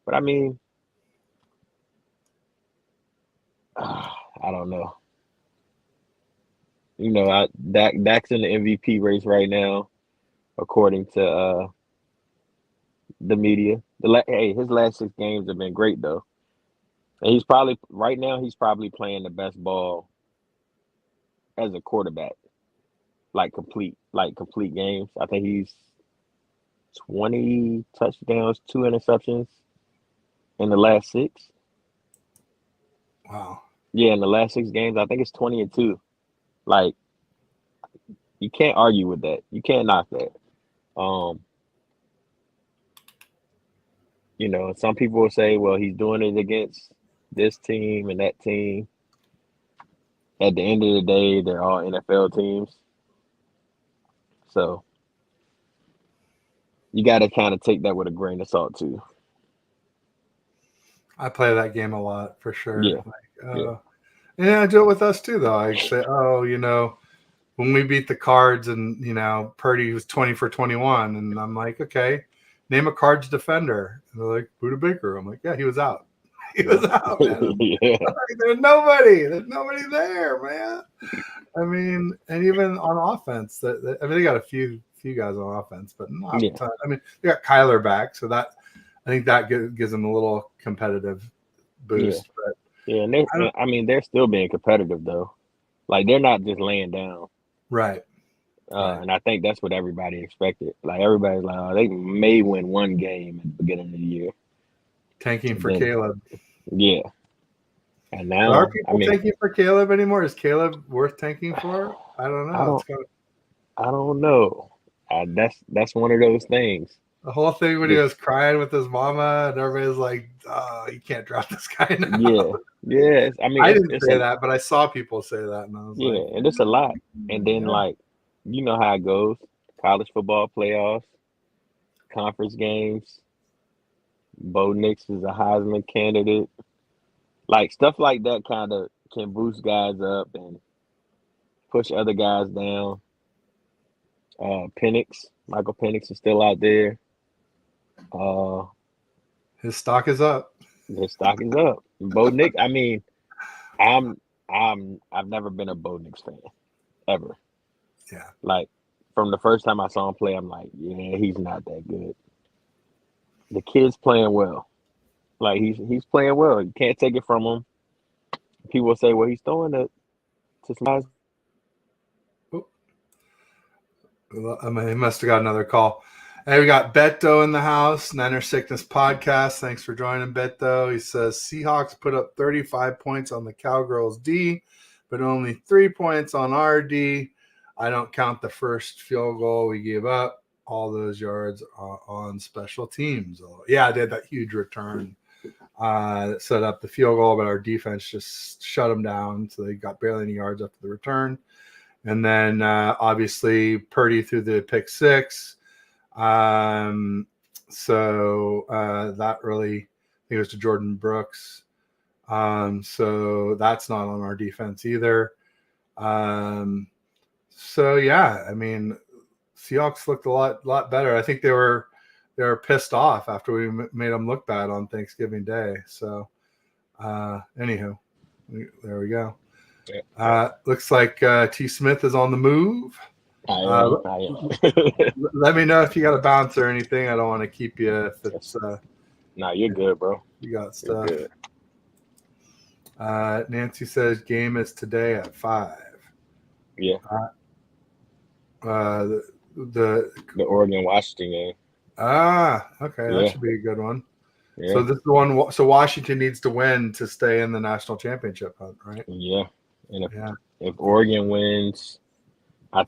Speaker 2: But I mean, I don't know. Dak's in the MVP race right now, according to the media. Hey, his last 6 games have been great though, and he's probably right now he's probably playing the best ball as a quarterback, like complete games. I think he's 20 touchdowns, 2 interceptions in the last 6.
Speaker 1: Wow.
Speaker 2: Yeah, in the last 6 games, I think it's 20-2. Like you can't argue with that. You can't knock that. Um, some people will say, well, he's doing it against this team and that team. At the end of the day, they're all NFL teams. So you got to kind of take that with a grain of salt too.
Speaker 1: I play that game a lot for sure.
Speaker 2: Yeah,
Speaker 1: Like,
Speaker 2: yeah,
Speaker 1: I do it with us too, though. I say, when we beat the Cards and Purdy was 20 for 21, and I'm like, okay, name a Cards defender. And they're like, Buda Baker. I'm like, yeah, he was out. He
Speaker 2: yeah,
Speaker 1: was out, man.
Speaker 2: yeah,
Speaker 1: Like, there's nobody. There's nobody there, man. I mean, and even on offense, they got a few guys on offense, but not a
Speaker 2: yeah,
Speaker 1: ton. I mean, they got Kyler back, so that I think that gives them a little competitive
Speaker 2: yeah,
Speaker 1: boost. But
Speaker 2: yeah.
Speaker 1: I don't.
Speaker 2: I mean, they're still being competitive though. Like they're not just laying down.
Speaker 1: Right, right.
Speaker 2: And I think that's what everybody expected. Like everybody's like, oh, they may win one game at the beginning of the year,
Speaker 1: Tanking
Speaker 2: and
Speaker 1: for
Speaker 2: then
Speaker 1: Caleb.
Speaker 2: yeah, and
Speaker 1: But are
Speaker 2: now I
Speaker 1: people
Speaker 2: mean,
Speaker 1: tanking for Caleb anymore? Is Caleb worth tanking for? I don't
Speaker 2: I
Speaker 1: know. It's
Speaker 2: don't,
Speaker 1: kind of
Speaker 2: I don't know. That's one of those things.
Speaker 1: the whole thing when he
Speaker 2: This,
Speaker 1: was crying with his mama, and everybody's like, "Oh, you can't drop this guy now."
Speaker 2: yeah, yeah. I mean,
Speaker 1: I didn't
Speaker 2: it's
Speaker 1: say
Speaker 2: a
Speaker 1: that, but I saw people say that, and I was
Speaker 2: yeah,
Speaker 1: like,
Speaker 2: and it's a lot. And then
Speaker 1: "Yeah,
Speaker 2: like, you know how it goes: college football playoffs, conference games. Bo Nix is a Heisman candidate. Like stuff like that kind of can boost guys up and push other guys down. Michael Penix is still out there. Uh,
Speaker 1: his stock is up."
Speaker 2: his stock is up. Bo Nix. I mean, I'm I've never been a Bo Nix fan ever.
Speaker 1: Yeah,
Speaker 2: Like from the first time I saw him play, I'm like, yeah, he's not that good. The kid's playing well. Like he's playing well. You can't take it from him. People say, well, he's throwing it to some guys.
Speaker 1: I mean, he must have got another call. Hey, we got Beto in the house, Niner Sickness Podcast. Thanks for joining, Beto. He says Seahawks put up 35 points on the Cowgirls D, but only 3 points on our D. I don't count the first field goal we gave up. All those yards are on special teams. Yeah, they had that huge return that set up the field goal, but our defense just shut them down. So they got barely any yards after the return. And then obviously Purdy threw the pick six. So that really, I think it was to Jordan Brooks. So that's not on our defense either. So yeah, I mean, Seahawks looked a lot better. I think they were pissed off after we made them look bad on Thanksgiving Day. So anywho, there we go. Looks like T. Smith is on the move.
Speaker 2: I am.
Speaker 1: Let me know if you got a bounce or anything. I don't want to keep you if it's.
Speaker 2: No, you're good, bro.
Speaker 1: You got stuff.
Speaker 2: You're good.
Speaker 1: Nancy says game is today at 5.
Speaker 2: Yeah.
Speaker 1: The
Speaker 2: Oregon Washington game.
Speaker 1: Okay, that should be a good one. Yeah. So this is the one. So Washington needs to win to stay in the national championship hunt, right?
Speaker 2: Yeah. And if Oregon wins, I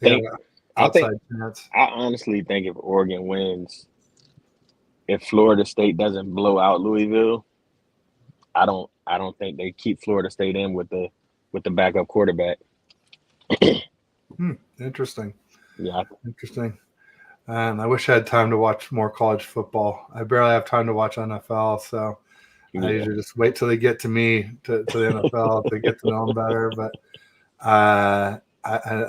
Speaker 2: honestly think if Oregon wins, if Florida State doesn't blow out Louisville, I don't think they keep Florida State in with the backup quarterback.
Speaker 1: Interesting.
Speaker 2: Yeah.
Speaker 1: Interesting. I wish I had time to watch more college football. I barely have time to watch NFL, so I usually just wait till they get to me to the NFL to get to know them better. But I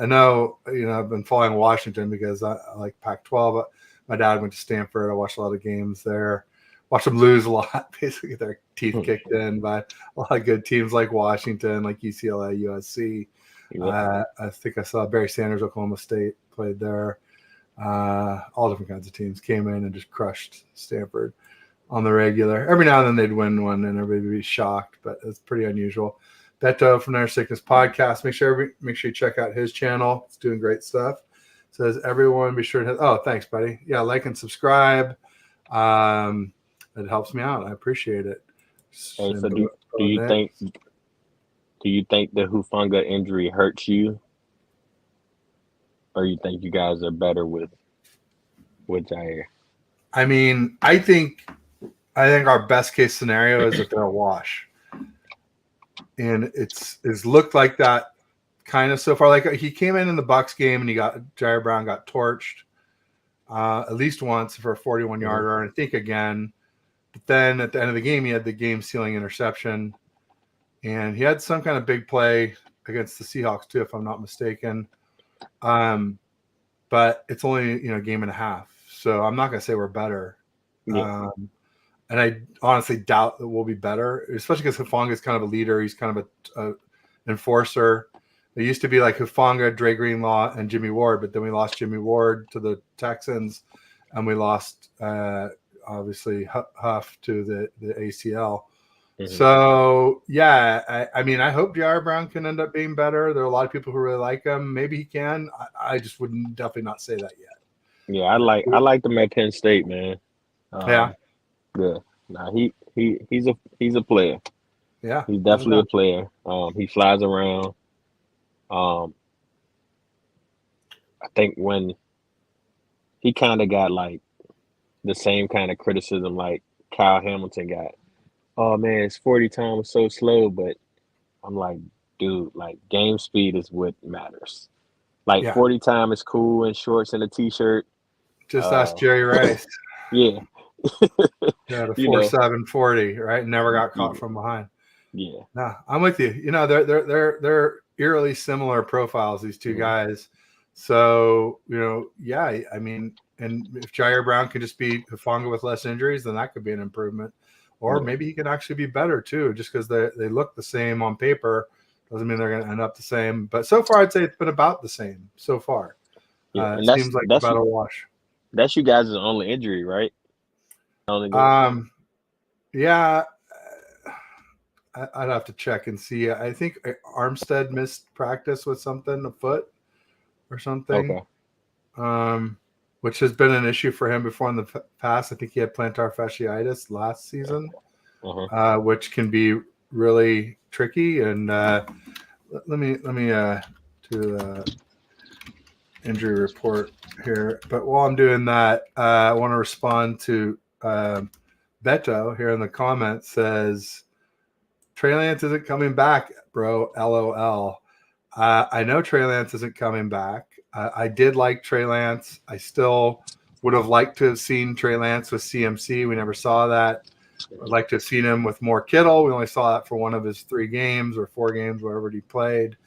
Speaker 1: know, I've been following Washington because I like Pac-12. My dad went to Stanford. I watched a lot of games there. Watched them lose a lot, basically their teeth kicked in by a lot of good teams like Washington, like UCLA, USC. Yeah. I think I saw Barry Sanders, Oklahoma State played there. All different kinds of teams came in and just crushed Stanford on the regular. Every now and then they'd win one and everybody would be shocked, but it's pretty unusual. Beto from Inner Sickness Podcast. Make sure you check out his channel. It's doing great stuff. Says everyone be sure to thanks, buddy. Yeah, like and subscribe. It helps me out. I appreciate it.
Speaker 2: Hey, so do you think the Hufanga injury hurts you? Or you think you guys are better with Jair?
Speaker 1: I mean, I think our best case scenario is that they're a wash. And it's looked like that kind of so far. Like he came in the Bucs game and Jair Brown got torched at least once for a 41-yarder, and I think again. But then at the end of the game, he had the game-sealing interception, and he had some kind of big play against the Seahawks too, if I'm not mistaken. But it's only a game and a half, so I'm not going to say we're better. Yeah. And I honestly doubt that we'll be better, especially because Hufanga is kind of a leader. He's kind of a enforcer. It used to be like Hufanga, Dre Greenlaw, and Jimmy Ward, but then we lost Jimmy Ward to the Texans, and we lost obviously Huff to the ACL. Mm-hmm. So yeah, I mean, I hope Jair Brown can end up being better. There are a lot of people who really like him. Maybe he can. I just would definitely not say that yet.
Speaker 2: Yeah, I like him at Penn State, man.
Speaker 1: Yeah.
Speaker 2: Nah, he's a player.
Speaker 1: Yeah,
Speaker 2: he's definitely a player. He flies around. I think when he kind of got like the same kind of criticism like Kyle Hamilton got. Oh man, his 40 time was so slow, but I'm like, dude, like game speed is what matters. Like 40 time is cool in shorts and a t-shirt.
Speaker 1: Just ask Jerry Rice.
Speaker 2: Yeah.
Speaker 1: Yeah, the 4.740, right? Never got caught from behind.
Speaker 2: Yeah.
Speaker 1: No, I'm with you. They're eerily similar profiles, these two guys. So, I mean, and if Jair Brown can just be Hufanga with less injuries, then that could be an improvement. Or maybe he can actually be better too, just because they look the same on paper. Doesn't mean they're going to end up the same. But so far, I'd say it's been about the same so far.
Speaker 2: Yeah,
Speaker 1: it seems like about a wash.
Speaker 2: That's you guys' only injury, right?
Speaker 1: Yeah. I'd have to check and see. I think Armstead missed practice with something, a foot or something. Okay. Which has been an issue for him before in the past. I think he had plantar fasciitis last season, which can be really tricky. And let me do the injury report here. But while I'm doing that, I want to respond to Beto here in the comments says Trey Lance isn't coming back, bro. LOL. I know Trey Lance isn't coming back. I did like Trey Lance. I still would have liked to have seen Trey Lance with CMC. We never saw that. I'd like to have seen him with more Kittle. We only saw that for one of his 3 games or 4 games, wherever he played.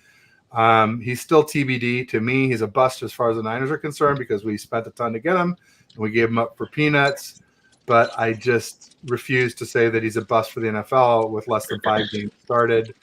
Speaker 1: He's still TBD. To me, he's a bust as far as the Niners are concerned because we spent a ton to get him and we gave him up for peanuts. But I just refuse to say that he's a bust for the NFL with less than 5 games started.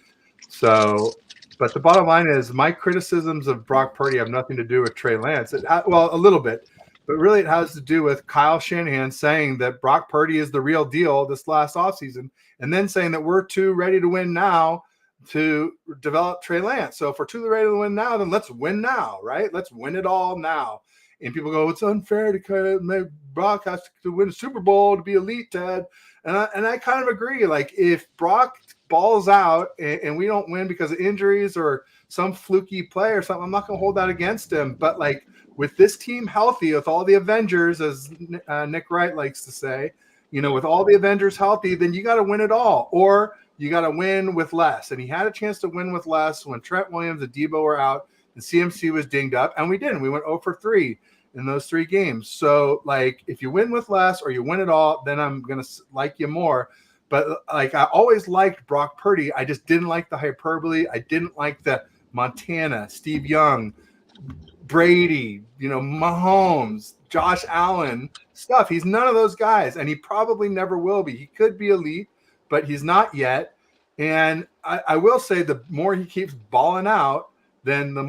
Speaker 1: So, but the bottom line is my criticisms of Brock Purdy have nothing to do with Trey Lance. Well, a little bit, but really it has to do with Kyle Shanahan saying that Brock Purdy is the real deal this last offseason and then saying that we're too ready to win now to develop Trey Lance. So if we're too ready to win now, then let's win now, right? Let's win it all now. And people go, it's unfair to make Brock has to win a Super Bowl to be elite, Ted. And I kind of agree. Like if Brock balls out and we don't win because of injuries or some fluky play or something, I'm not going to hold that against him. But like with this team healthy, with all the Avengers, as Nick Wright likes to say, with all the Avengers healthy, then you got to win it all. Or you got to win with less. And he had a chance to win with less when Trent Williams and Debo were out and CMC was dinged up. And we didn't. We went 0 for 3 in those 3 games. So, like, if you win with less or you win it all, then I'm going to like you more. But, like, I always liked Brock Purdy. I just didn't like the hyperbole. I didn't like the Montana, Steve Young, Brady, Mahomes, Josh Allen stuff. He's none of those guys, and he probably never will be. He could be elite, but he's not yet. And I will say the more he keeps balling out, then the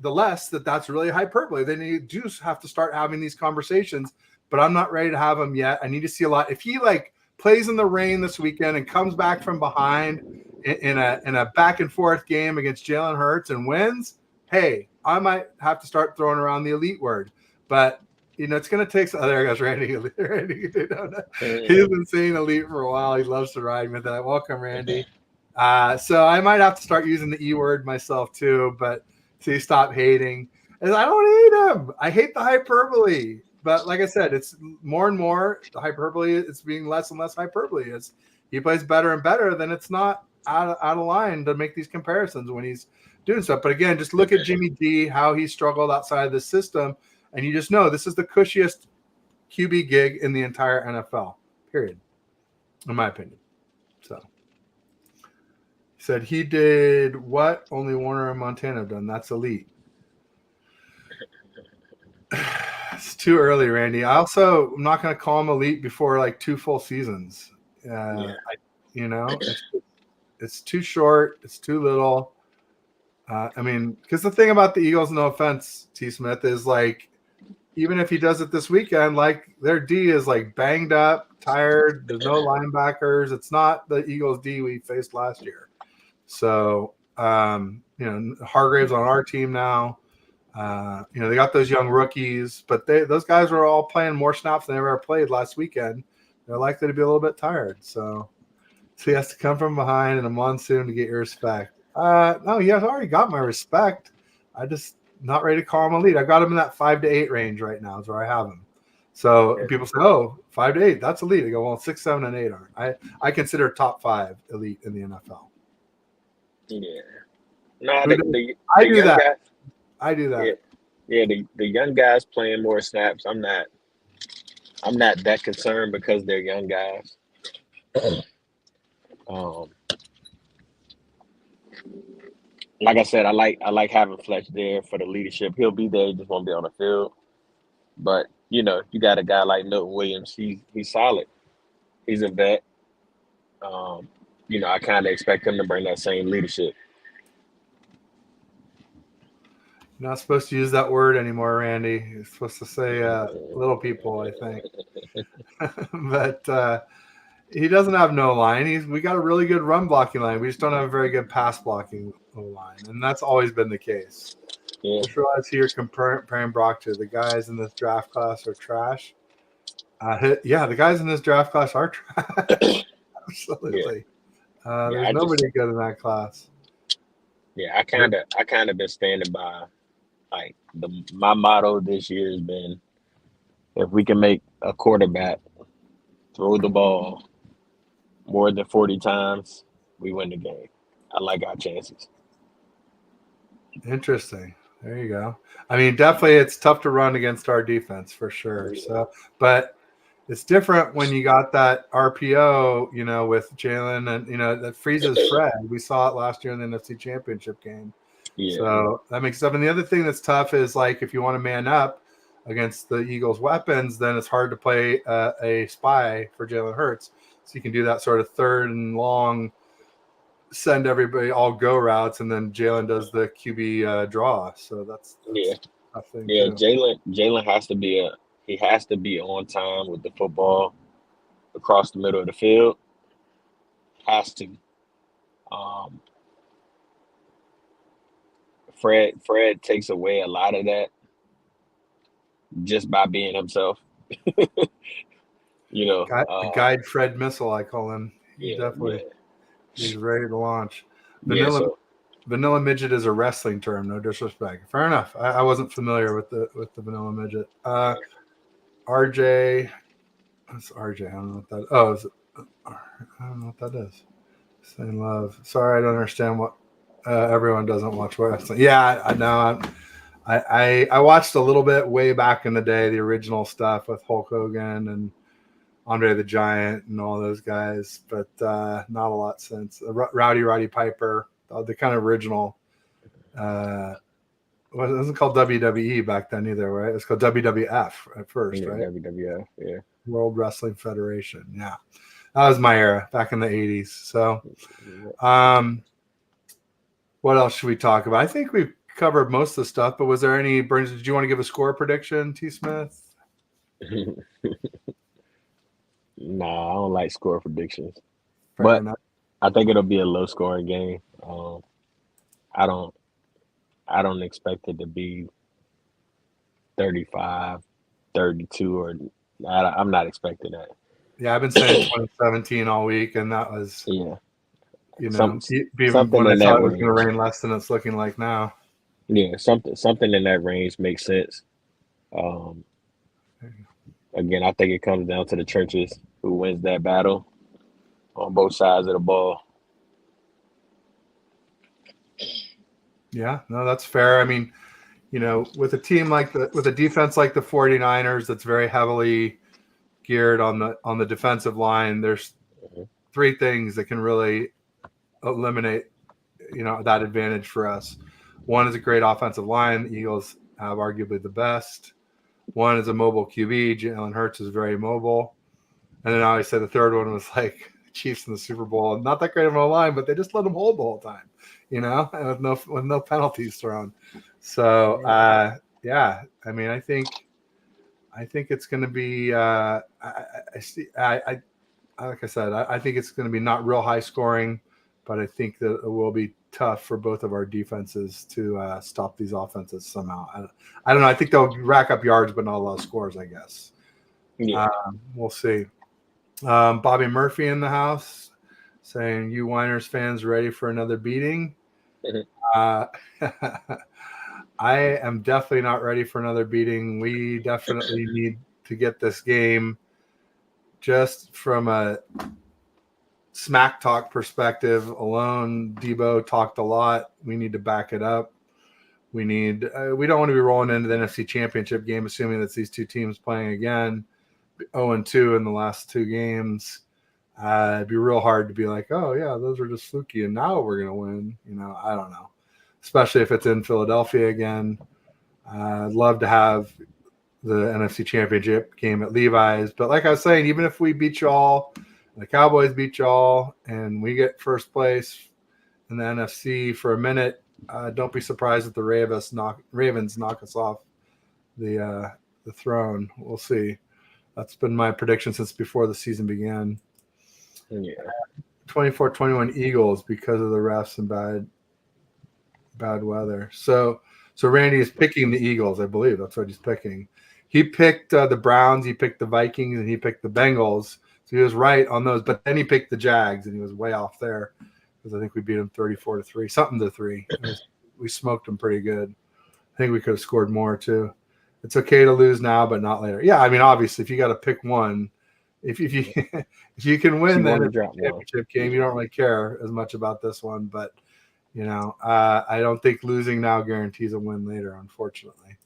Speaker 1: less that's really hyperbole. Then you do have to start having these conversations, but I'm not ready to have them yet. I need to see a lot. If he plays in the rain this weekend and comes back from behind in a back and forth game against Jalen Hurts and wins, hey, I might have to start throwing around the elite word. But it's going to take. Oh, there goes Randy. Randy, he's been saying elite for a while. He loves to ride with that. Welcome, Randy. So I might have to start using the E word myself too. But see, stop hating. And I don't hate him. I hate the hyperbole. But like I said, it's more and more the hyperbole. It's being less and less hyperbole. As he plays better and better, then it's not out of line to make these comparisons when he's doing stuff. But again, just look at Jimmy G, how he struggled outside of the system. And you just know this is the cushiest QB gig in the entire NFL, period, in my opinion. So he said he did what only Warner and Montana have done. That's elite. It's too early, Randy. I'm not going to call him elite before 2 full seasons. It's too short. It's too little. Because the thing about the Eagles, no offense, T. Smith, is even if he does it this weekend, their D is banged up, tired. There's no linebackers. It's not the Eagles D we faced last year. So, Hargrave's on our team now. They got those young rookies, but those guys were all playing more snaps than they ever played last weekend. They're likely to be a little bit tired. So he has to come from behind in a monsoon to get your respect. No, he has already got my respect. I just not ready to call him elite. I got him in that 5 to 8 range right now is where I have him. So people say, 5 to 8, that's elite. I go, well, 6, 7, and 8 aren't. I consider top 5 elite in the NFL.
Speaker 2: Yeah. No, I do that. Yeah, the young guys playing more snaps. I'm not that concerned because they're young guys. Like I said, I like having Fletch there for the leadership. He'll be there, he just won't be on the field. But you got a guy like Milton Williams. He's solid. He's a vet. I kind of expect him to bring that same leadership.
Speaker 1: You're not supposed to use that word anymore, Randy. You're supposed to say little people, I think. But he doesn't have no line. We got a really good run blocking line. We just don't have a very good pass blocking line, and that's always been the case. Yeah. I just realized here comparing Brock to the guys in this draft class are trash. The guys in this draft class are trash. Absolutely. There's nobody good in that class.
Speaker 2: Yeah, I kind of been standing by. My motto this year has been, if we can make a quarterback throw the ball more than 40 times, we win the game. I like our chances.
Speaker 1: Interesting. There you go. I mean, definitely it's tough to run against our defense for sure.
Speaker 2: Yeah.
Speaker 1: So, but it's different when you got that RPO, with Jalen and, that freezes Fred. We saw it last year in the NFC Championship game.
Speaker 2: Yeah.
Speaker 1: So that makes sense. And the other thing that's tough is like if you want to man up against the Eagles' weapons, then it's hard to play a spy for Jalen Hurts. So you can do that sort of third and long, send everybody all go routes, and then Jalen does the QB draw. So that's
Speaker 2: Yeah.
Speaker 1: a thing
Speaker 2: Yeah.
Speaker 1: too.
Speaker 2: Jalen he has to be on time with the football across the middle of the field. Has to. Um, Fred takes away a lot of that just by being himself.
Speaker 1: Guide Fred Missile, I call him.
Speaker 2: Yeah, yeah,
Speaker 1: He's ready to launch.
Speaker 2: yeah.
Speaker 1: Vanilla midget is a wrestling term. No disrespect. Fair enough. I wasn't familiar with the vanilla midget. RJ, what's RJ? I don't know what that. Oh, I don't know what that is. Saying love. Sorry, I don't understand what. Everyone doesn't watch wrestling. Yeah, I know. I watched a little bit way back in the day, the original stuff with Hulk Hogan and Andre the Giant and all those guys, but not a lot since. Roddy Piper, the kind of original. It wasn't called WWE back then either, right? It was called WWF at first,
Speaker 2: Yeah,
Speaker 1: right?
Speaker 2: WWF, yeah.
Speaker 1: World Wrestling Federation. Yeah, that was my era back in the 80s. So, what else should we talk about? I think we've covered most of the stuff, but was there any, Burns, did you want to give a score prediction, T. Smith?
Speaker 2: Nah, I don't like score predictions.
Speaker 1: Fair
Speaker 2: But
Speaker 1: enough.
Speaker 2: I think it'll be a low scoring game. I don't expect it to be 35, 32, or I'm not expecting that.
Speaker 1: Yeah, I've been saying 2017 all week, and that was,
Speaker 2: Yeah.
Speaker 1: even
Speaker 2: Something
Speaker 1: when I
Speaker 2: in
Speaker 1: thought
Speaker 2: that
Speaker 1: it was going to
Speaker 2: range.
Speaker 1: rain less than it's looking like now.
Speaker 2: Yeah, something in that range makes sense. Um, Again, I think it comes down to the trenches who wins that battle on both sides of the ball.
Speaker 1: Yeah, no, that's fair. I mean, with a team with a defense like the 49ers that's very heavily geared on the defensive line, there's
Speaker 2: Mhm.
Speaker 1: three things that can really eliminate that advantage for us. One is a great offensive line. The Eagles have arguably the best. One is a mobile QB. Jalen Hurts is very mobile. And then I always say the third one was like Chiefs in the Super Bowl. Not that great of a line, but they just let them hold the whole time, and with no penalties thrown. So yeah, I mean, I think it's going to be. Like I said, I think it's going to be not real high scoring, but I think that it will be tough for both of our defenses to stop these offenses somehow. I don't know. I think they'll rack up yards, but not a lot of scores, I guess.
Speaker 2: Yeah.
Speaker 1: We'll see. Bobby Murphy in the house saying, "You Winers fans ready for another beating?" I am definitely not ready for another beating. We definitely need to get this game. Just from a smack talk perspective alone, Debo talked a lot. We need to back it up. We don't want to be rolling into the NFC Championship game, assuming that these two teams playing again, 0-2 in the last two games. It'd be real hard to be like, oh yeah, those are just fluky, and now we're gonna win. I don't know, especially if it's in Philadelphia again. I'd love to have the NFC Championship game at Levi's, but like I was saying, even if we beat y'all, the Cowboys beat y'all, and we get first place in the NFC for a minute, don't be surprised if the Ravens knock us off the throne. We'll see. That's been my prediction since before the season began.
Speaker 2: Yeah.
Speaker 1: 24-21 Eagles because of the refs and bad weather. So Randy is picking the Eagles, I believe. That's what he's picking. He picked the Browns, he picked the Vikings, and he picked the Bengals. So he was right on those. But then he picked the Jags, and he was way off there because I think we beat him 34-3, something to 3. We smoked him pretty good. I think we could have scored more too. It's okay to lose now, but not later. Yeah, I mean, obviously, if you got to pick one, if you if you can win,
Speaker 2: She
Speaker 1: then
Speaker 2: wanted to
Speaker 1: it's
Speaker 2: drop
Speaker 1: a
Speaker 2: one.
Speaker 1: championship game. You don't really care as much about this one, but I don't think losing now guarantees a win later, unfortunately.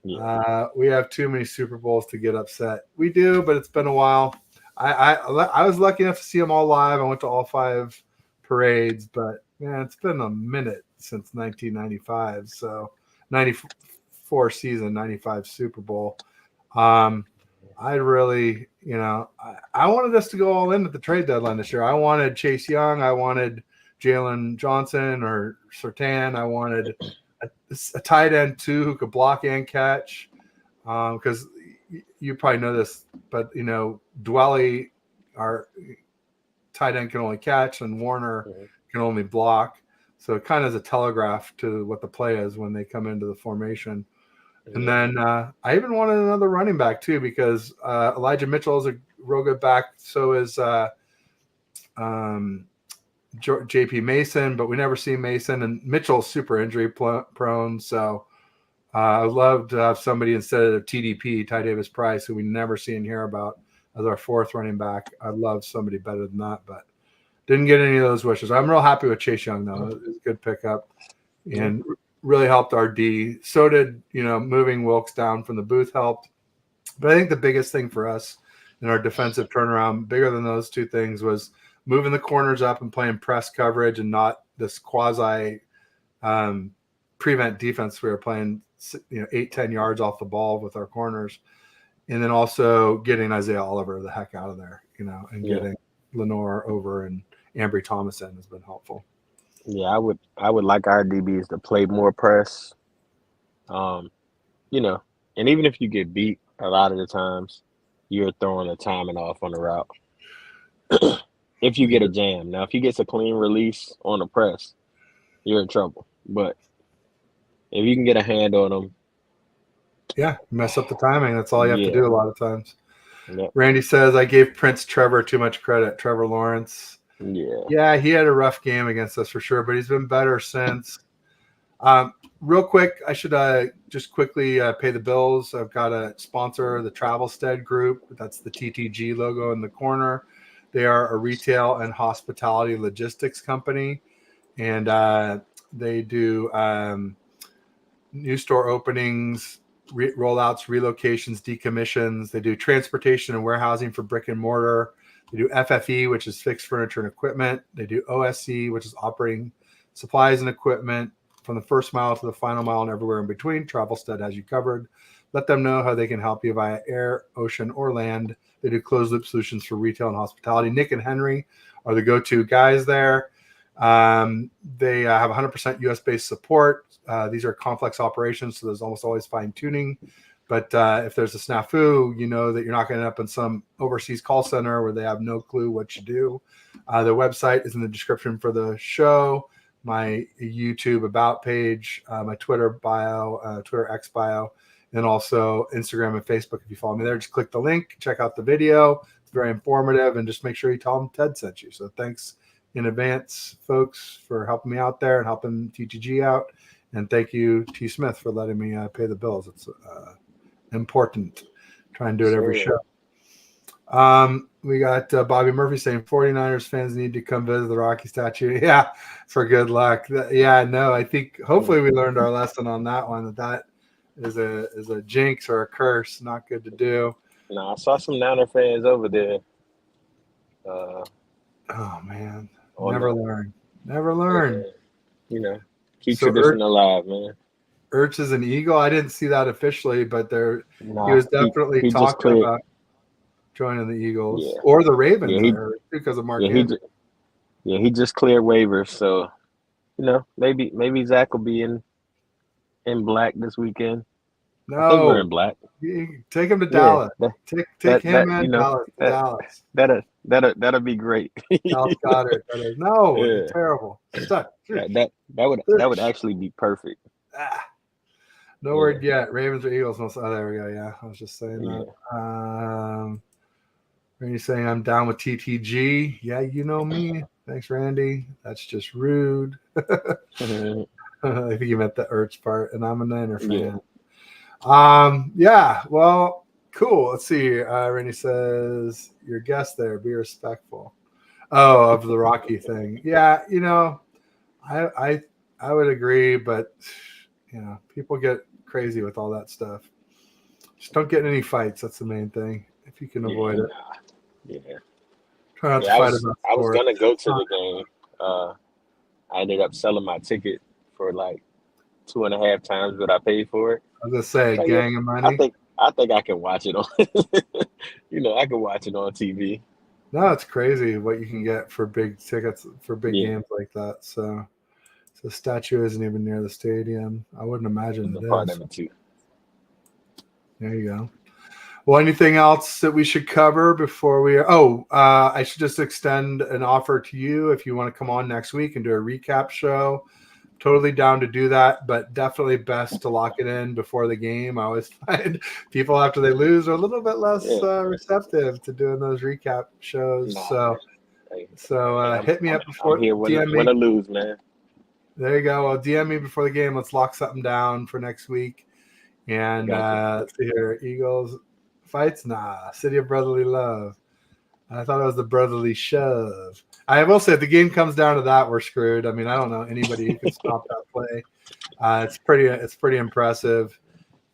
Speaker 2: Yeah.
Speaker 1: We have too many Super Bowls to get upset. We do, but it's been a while. I was lucky enough to see them all live. I went to all 5 parades, but man, it's been a minute since 1995. So 94 season, 95 Super Bowl. I really, I wanted us to go all in at the trade deadline this year. I wanted Chase Young. I wanted Jalen Johnson or Surtain. I wanted a tight end too who could block and catch. Because you probably know this, but Dwelly, our tight end, can only catch, and Warner can only block. So it kind of is a telegraph to what the play is when they come into the formation. And then I even wanted another running back too, because Elijah Mitchell is a real good back. So is JP Mason, but we never see Mason, and Mitchell's super injury prone. So I'd love to have somebody instead of TDP, Ty Davis Price, who we never see and hear about, as our 4th running back. I'd love somebody better than that, but didn't get any of those wishes. I'm real happy with Chase Young, though. It was a good pickup and really helped our D. So did, moving Wilkes down from the booth helped. But I think the biggest thing for us in our defensive turnaround, bigger than those 2 things, was moving the corners up and playing press coverage and not this quasi prevent defense. We were playing 8-10 yards off the ball with our corners, and then also getting Isaiah Oliver the heck out of there, and getting Lenore over and Ambry Thomas in has been helpful.
Speaker 2: Yeah, I would like our DBs to play more press. And even if you get beat a lot of the times, you're throwing a timing off on the route. If you get a jam. Now, if he gets a clean release on the press, you're in trouble. But if you can get a hand on him.
Speaker 1: Yeah, mess up the timing. That's all you have to do a lot of times.
Speaker 2: Yep.
Speaker 1: Randy says, I gave Prince Trevor too much credit. Trevor Lawrence. Yeah, he had a rough game against us for sure, but he's been better since. Real quick, I should just quickly pay the bills. I've got a sponsor, the Travelstead Group. That's the TTG logo in the corner. They are a retail and hospitality logistics company, and they do new store openings, rollouts, relocations, decommissions. They do transportation and warehousing for brick and mortar. They do FFE, which is fixed furniture and equipment. They do OSC, which is operating supplies and equipment. From the first mile to the final mile and everywhere in between, Travelstead has you covered. Let them know how they can help you via air, ocean, or land. They do closed loop solutions for retail and hospitality. Nick and Henry are the go-to guys there. They have 100% US-based support. These are complex operations, so there's almost always fine-tuning. But if there's a snafu, you know that you're not going to end up in some overseas call center where they have no clue what you do. Their website is in the description for the show. My YouTube about page, my Twitter bio, Twitter X bio, and also Instagram and Facebook. If you follow me there, just click the link, check out the video. It's very informative, and just make sure you tell them Ted sent you. So thanks in advance, folks, for helping me out there and helping TTG out. And thank you, T. Smith, for letting me pay the bills. It's important. Try and do it every show. We got Bobby Murphy saying 49ers fans need to come visit the Rocky statue. Yeah, for good luck. No, I think hopefully we learned our lesson on that one. That is a jinx or a curse. Not good to do.
Speaker 2: No, I saw some Niner fans over there.
Speaker 1: Oh man, never learn. Never learn.
Speaker 2: Keep tradition alive, man.
Speaker 1: Ertz is an Eagle. I didn't see that officially, but he was definitely
Speaker 2: he
Speaker 1: talking about joining the Eagles or the Ravens because of Mark Andrews.
Speaker 2: He just cleared waivers, so maybe Zach will be in black this weekend.
Speaker 1: No,
Speaker 2: I think we're in black.
Speaker 1: Take him to Dallas. Take him and Dallas.
Speaker 2: Dallas. That'll be great.
Speaker 1: Dallas Goddard. No, terrible.
Speaker 2: That would actually be perfect.
Speaker 1: No word yet. Ravens or Eagles? Oh, there we go. Yeah, I was just saying that. Randy's saying I'm down with TTG. Yeah, you know me. Thanks, Randy. That's just rude. I think you meant the Ertz part, and I'm a Niner fan. Well, Cool. Let's see. Randy says, your guest there, be respectful. Oh, of the Rocky thing. Yeah, I I I would agree, but people get crazy with all that stuff. Just don't get in any fights. That's the main thing. If you can
Speaker 2: Yeah,
Speaker 1: avoid it,
Speaker 2: nah. Yeah.
Speaker 1: try not to
Speaker 2: Yeah, I
Speaker 1: fight
Speaker 2: was
Speaker 1: about
Speaker 2: I was
Speaker 1: sports.
Speaker 2: gonna go to the game. I ended up selling my ticket for like 2.5 times what I paid for it.
Speaker 1: I was gonna say a
Speaker 2: So yeah,
Speaker 1: gang of
Speaker 2: I
Speaker 1: money.
Speaker 2: think I think I can watch it on. I can watch it on TV.
Speaker 1: No, it's crazy what you can get for big tickets for big
Speaker 2: Yeah,
Speaker 1: games like that. So the statue isn't even near the stadium. I wouldn't imagine
Speaker 2: it's a
Speaker 1: it
Speaker 2: part
Speaker 1: is.
Speaker 2: of it too.
Speaker 1: There you go. Well, anything else that we should cover before we? Oh, I should just extend an offer to you if you want to come on next week and do a recap show. Totally down to do that, but definitely best to lock it in before the game. I always find people after they lose are a little bit less
Speaker 2: Yeah,
Speaker 1: receptive to doing those recap shows.
Speaker 2: nah,
Speaker 1: So,
Speaker 2: man. Hey,
Speaker 1: so
Speaker 2: hey,
Speaker 1: hit me up
Speaker 2: I'm
Speaker 1: before
Speaker 2: here
Speaker 1: DM
Speaker 2: win
Speaker 1: me.
Speaker 2: or lose, man.
Speaker 1: There you go. Well, DM me before the game. Let's lock something down for next week. And
Speaker 2: Got you.
Speaker 1: let's see here. Eagles fights? Nah. City of Brotherly Love. I thought it was the brotherly shove. I will say if the game comes down to that, we're screwed. I mean, I don't know anybody who can stop that play. It's pretty impressive.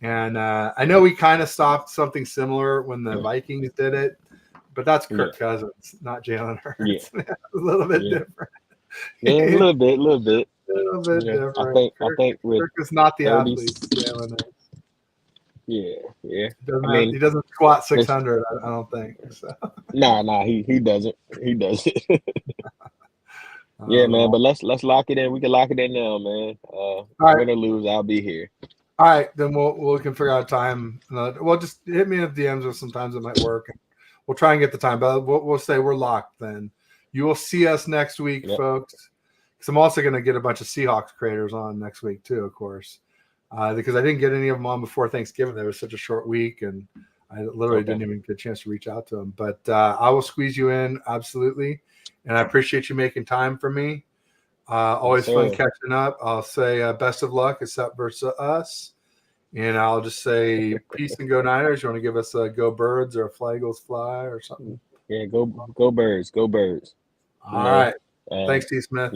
Speaker 1: And I know we kind of stopped something similar when the Vikings did it, but that's
Speaker 2: Yeah,
Speaker 1: Kirk Cousins, not Jalen
Speaker 2: yeah,
Speaker 1: Hurts. a little bit
Speaker 2: yeah,
Speaker 1: different.
Speaker 2: yeah. A
Speaker 1: a
Speaker 2: little bit, a little bit.
Speaker 1: little bit
Speaker 2: I
Speaker 1: different.
Speaker 2: think I
Speaker 1: Kirk,
Speaker 2: think with
Speaker 1: Kirk is not the
Speaker 2: 30.
Speaker 1: athlete that Jalen is.
Speaker 2: Yeah, yeah.
Speaker 1: Doesn't
Speaker 2: I
Speaker 1: have,
Speaker 2: mean,
Speaker 1: he doesn't squat
Speaker 2: it's
Speaker 1: 600. I don't think so.
Speaker 2: nah. He doesn't. He doesn't. Yeah, man.
Speaker 1: Well,
Speaker 2: But let's lock it in. We can lock it in now, man.
Speaker 1: all right.
Speaker 2: Win or lose, I'll be here.
Speaker 1: All right, then we can figure out a time. Well, just hit me in the DMs, or sometimes it might work. We'll try and get the time, but we'll say we're locked. Then you will see us next week,
Speaker 2: Yep.
Speaker 1: folks. Because I'm also going to get a bunch of Seahawks creators on next week too, of course, because I didn't get any of them on before Thanksgiving. There was such a short week, and I literally
Speaker 2: Okay.
Speaker 1: didn't even get a chance to reach out to them. But I will squeeze you in absolutely, and I appreciate you making time for me. Always fun
Speaker 2: sir.
Speaker 1: catching up. I'll say best of luck, except versus us. And I'll just say peace and go Niners. You want to give us a go Birds or a Fly Eagles Fly or something?
Speaker 2: Yeah, go Birds, go Birds. You
Speaker 1: All
Speaker 2: know,
Speaker 1: right.
Speaker 2: um,
Speaker 1: Thanks, T. Smith.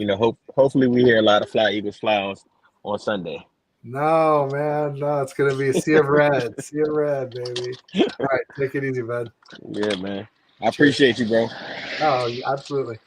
Speaker 2: hopefully we hear a lot of Fly Eagles fly on Sunday.
Speaker 1: No, man. No, it's going to be a sea of red. Sea of red, baby. All right. Take it easy, bud.
Speaker 2: Yeah, man. I
Speaker 1: Cheers.
Speaker 2: appreciate you, bro.
Speaker 1: Oh, absolutely.